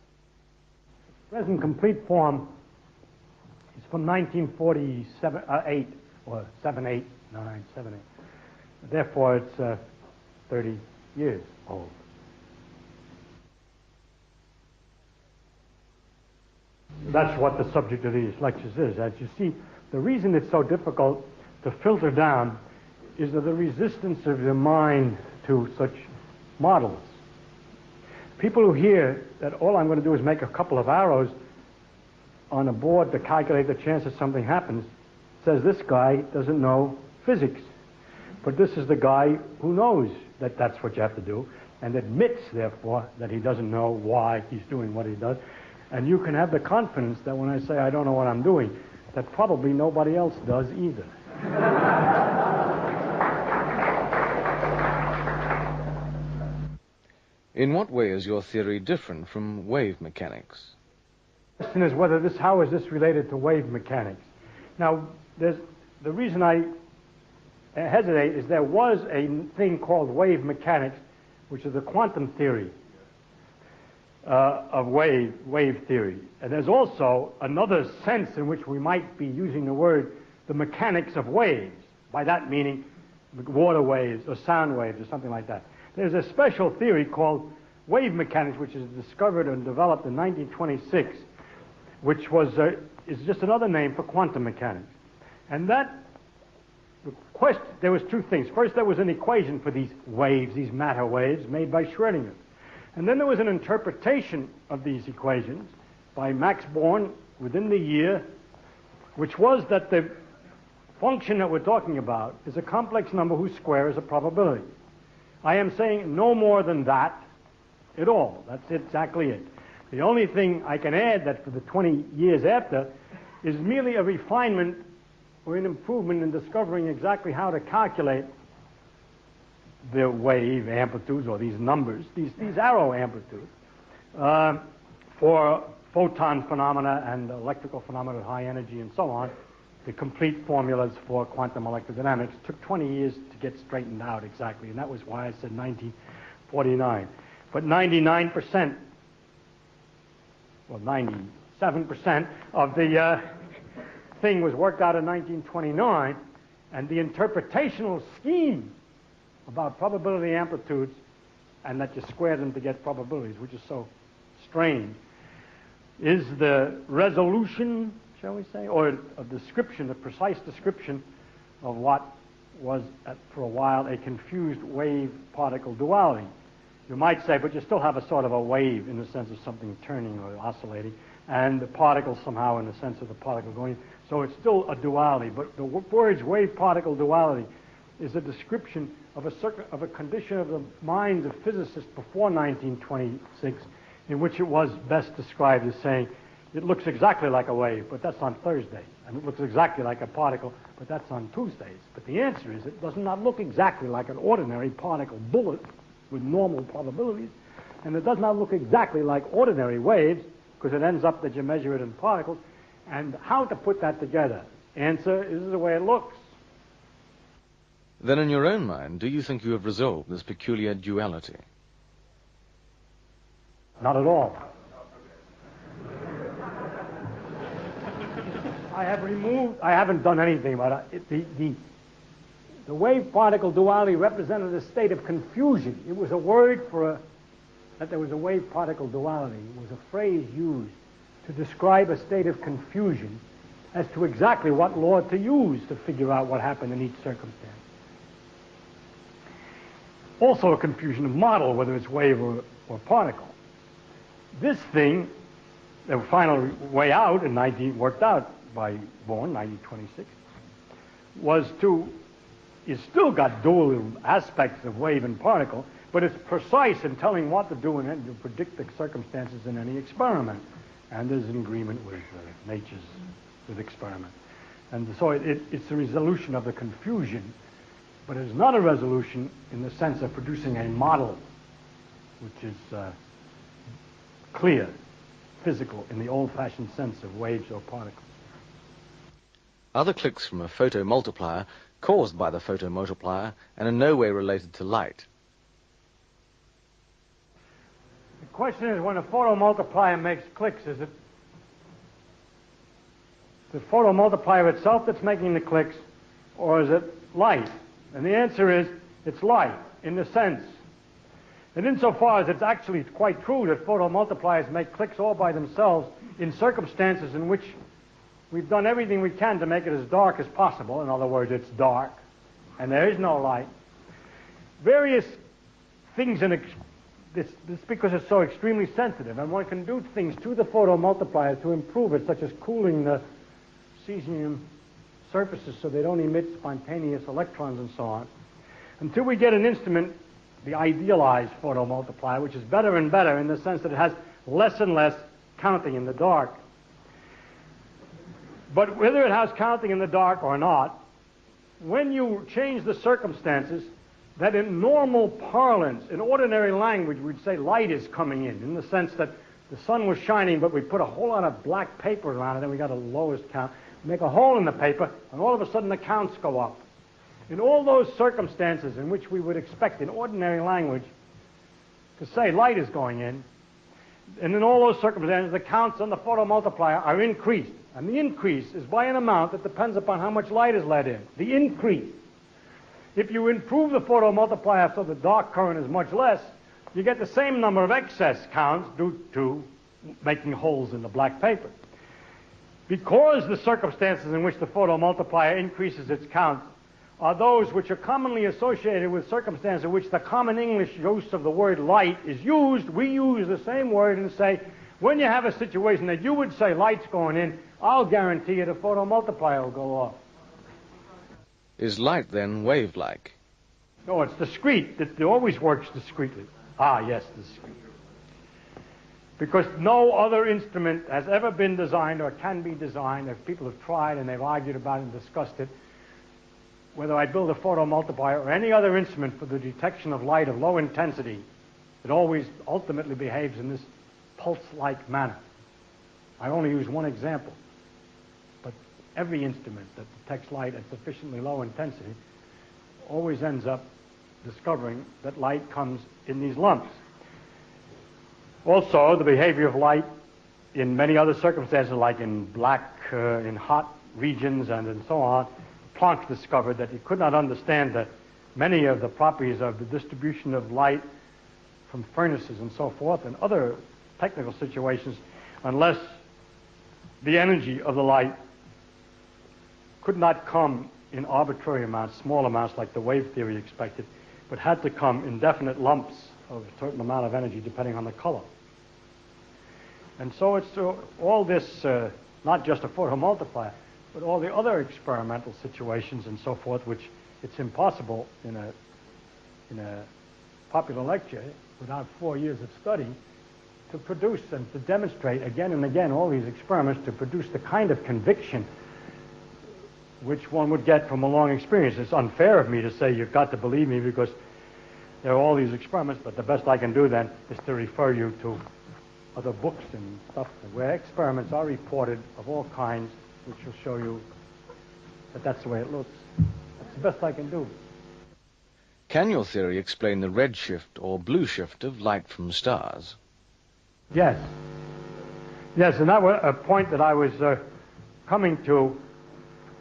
Present complete form is from 1948 or 7, 8. Therefore, it's 30 years old. That's what the subject of these lectures is. As you see, the reason it's so difficult to filter down is the resistance of the mind to such models. People who hear that all I'm going to do is make a couple of arrows on a board to calculate the chance that something happens, says this guy doesn't know physics. But this is the guy who knows that that's what you have to do and admits, therefore, that he doesn't know why he's doing what he does. And you can have the confidence that when I say I don't know what I'm doing, that probably nobody else does either. In what way is your theory different from wave mechanics? The question is how is this related to wave mechanics? Now, the reason I hesitate is there was a thing called wave mechanics, which is the quantum theory of wave theory. And there's also another sense in which we might be using the word the mechanics of waves, by that meaning water waves or sound waves or something like that. There's a special theory called wave mechanics, which is discovered and developed in 1926, which is just another name for quantum mechanics. And that there was two things. First, there was an equation for these waves, these matter waves, made by Schrödinger. And then there was an interpretation of these equations by Max Born within the year, which was that the function that we're talking about is a complex number whose square is a probability. I am saying no more than that at all. That's exactly it. The only thing I can add that for the 20 years after is merely a refinement or an improvement in discovering exactly how to calculate the wave amplitudes, or these numbers, these arrow amplitudes, for photon phenomena and electrical phenomena at high energy and so on. The complete formulas for quantum electrodynamics took 20 years to get straightened out exactly, and that was why I said 1949. But 99%, well, 97% of the thing was worked out in 1929, and the interpretational scheme about probability amplitudes, and that you square them to get probabilities, which is so strange, is the resolution, shall we say, or a description, a precise description of what was, for a while, a confused wave-particle duality. You might say, but you still have a sort of a wave in the sense of something turning or oscillating, and the particle somehow in the sense of the particle going. So it's still a duality, but the words wave-particle duality is a description of a condition of the minds of physicists before 1926, in which it was best described as saying, it looks exactly like a wave, but that's on Thursdays, and it looks exactly like a particle, but that's on Tuesdays. But the answer is, it does not look exactly like an ordinary particle bullet with normal probabilities, and it does not look exactly like ordinary waves, because it ends up that you measure it in particles. And how to put that together? Answer is the way it looks. Then in your own mind, do you think you have resolved this peculiar duality? Not at all. I haven't done anything about it. The wave-particle duality represented a state of confusion. It was a word for that there was a wave-particle duality. It was a phrase used to describe a state of confusion as to exactly what law to use to figure out what happened in each circumstance. Also a confusion of model, whether it's wave or particle. This thing, the final way out, worked out by Born, 1926, it's still got dual aspects of wave and particle, but it's precise in telling what to do and to predict the circumstances in any experiment. And there's an agreement with with experiment. And so it's a resolution of the confusion, but it's not a resolution in the sense of producing a model which is clear, physical, in the old-fashioned sense of waves or particles. Are the clicks from a photomultiplier caused by the photomultiplier and in no way related to light? The question is, when a photomultiplier makes clicks, is it the photomultiplier itself that's making the clicks, or is it light? And the answer is, it's light, in the sense. And insofar as it's actually quite true that photomultipliers make clicks all by themselves in circumstances in which we've done everything we can to make it as dark as possible. In other words, it's dark, and there is no light. Various things this because it's so extremely sensitive, and one can do things to the photomultiplier to improve it, such as cooling the cesium surfaces so they don't emit spontaneous electrons and so on, until we get an instrument, the idealized photomultiplier, which is better and better in the sense that it has less and less counting in the dark. But whether it has counting in the dark or not, when you change the circumstances, that in normal parlance, in ordinary language, we'd say light is coming in the sense that the sun was shining, but we put a whole lot of black paper around it, and we got a lowest count, make a hole in the paper, and all of a sudden the counts go up. In all those circumstances in which we would expect in ordinary language to say light is going in, and in all those circumstances the counts on the photomultiplier are increased. And the increase is by an amount that depends upon how much light is let in. The increase. If you improve the photomultiplier so the dark current is much less, you get the same number of excess counts due to making holes in the black paper. Because the circumstances in which the photomultiplier increases its count are those which are commonly associated with circumstances in which the common English use of the word light is used. We use the same word and say, when you have a situation that you would say light's going in, I'll guarantee you the photomultiplier will go off. Is light then wave-like? No, it's discrete. It always works discretely. Ah, yes, discrete. Because no other instrument has ever been designed or can be designed, if people have tried and they've argued about it and discussed it, whether I build a photomultiplier or any other instrument for the detection of light of low intensity, it always ultimately behaves in this pulse-like manner. I only use one example, but every instrument that detects light at sufficiently low intensity always ends up discovering that light comes in these lumps. Also, the behavior of light in many other circumstances, like in in hot regions and so on, Planck discovered that he could not understand that many of the properties of the distribution of light from furnaces and so forth and other technical situations unless the energy of the light could not come in arbitrary amounts, small amounts like the wave theory expected, but had to come in definite lumps of a certain amount of energy depending on the color. And so it's all this, not just a photomultiplier, but all the other experimental situations and so forth, which it's impossible in a popular lecture without 4 years of study to produce and to demonstrate again and again all these experiments to produce the kind of conviction which one would get from a long experience. It's unfair of me to say you've got to believe me because there are all these experiments, but the best I can do then is to refer you to other books and stuff where experiments are reported of all kinds, which will show you that that's the way it looks. That's the best I can do. Can your theory explain the redshift or blue shift of light from stars? Yes. Yes, and that was a point that I was coming to,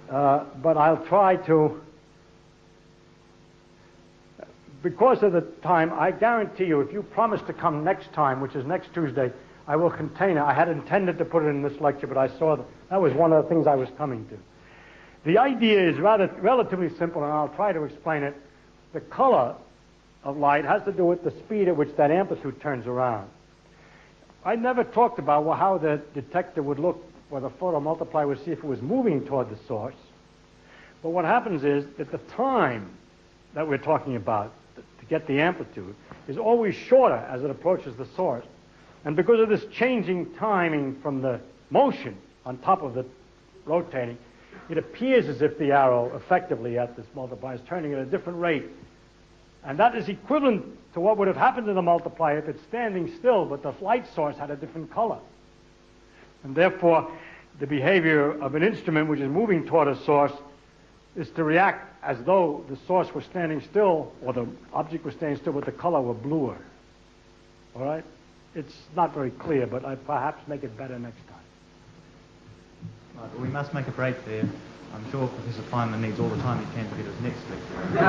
but I'll try to, because of the time, I guarantee you, if you promise to come next time, which is next Tuesday, I will contain it. I had intended to put it in this lecture, but I saw that was one of the things I was coming to. The idea is relatively simple, and I'll try to explain it. The color of light has to do with the speed at which that amplitude turns around. I never talked about how the detector would look, or the photomultiplier would see if it was moving toward the source. But what happens is that the time that we're talking about to get the amplitude is always shorter as it approaches the source. And because of this changing timing from the motion on top of the rotating, it appears as if the arrow effectively at this multiplier is turning at a different rate. And that is equivalent to what would have happened to the multiplier if it's standing still, but the light source had a different color. And therefore, the behavior of an instrument which is moving toward a source is to react as though the source was standing still, or the object was standing still, but the color were bluer. All right? It's not very clear, but I perhaps make it better next time. Right, well, we must make a break there. I'm sure Professor Feynman needs all the time he can to get his next lecture.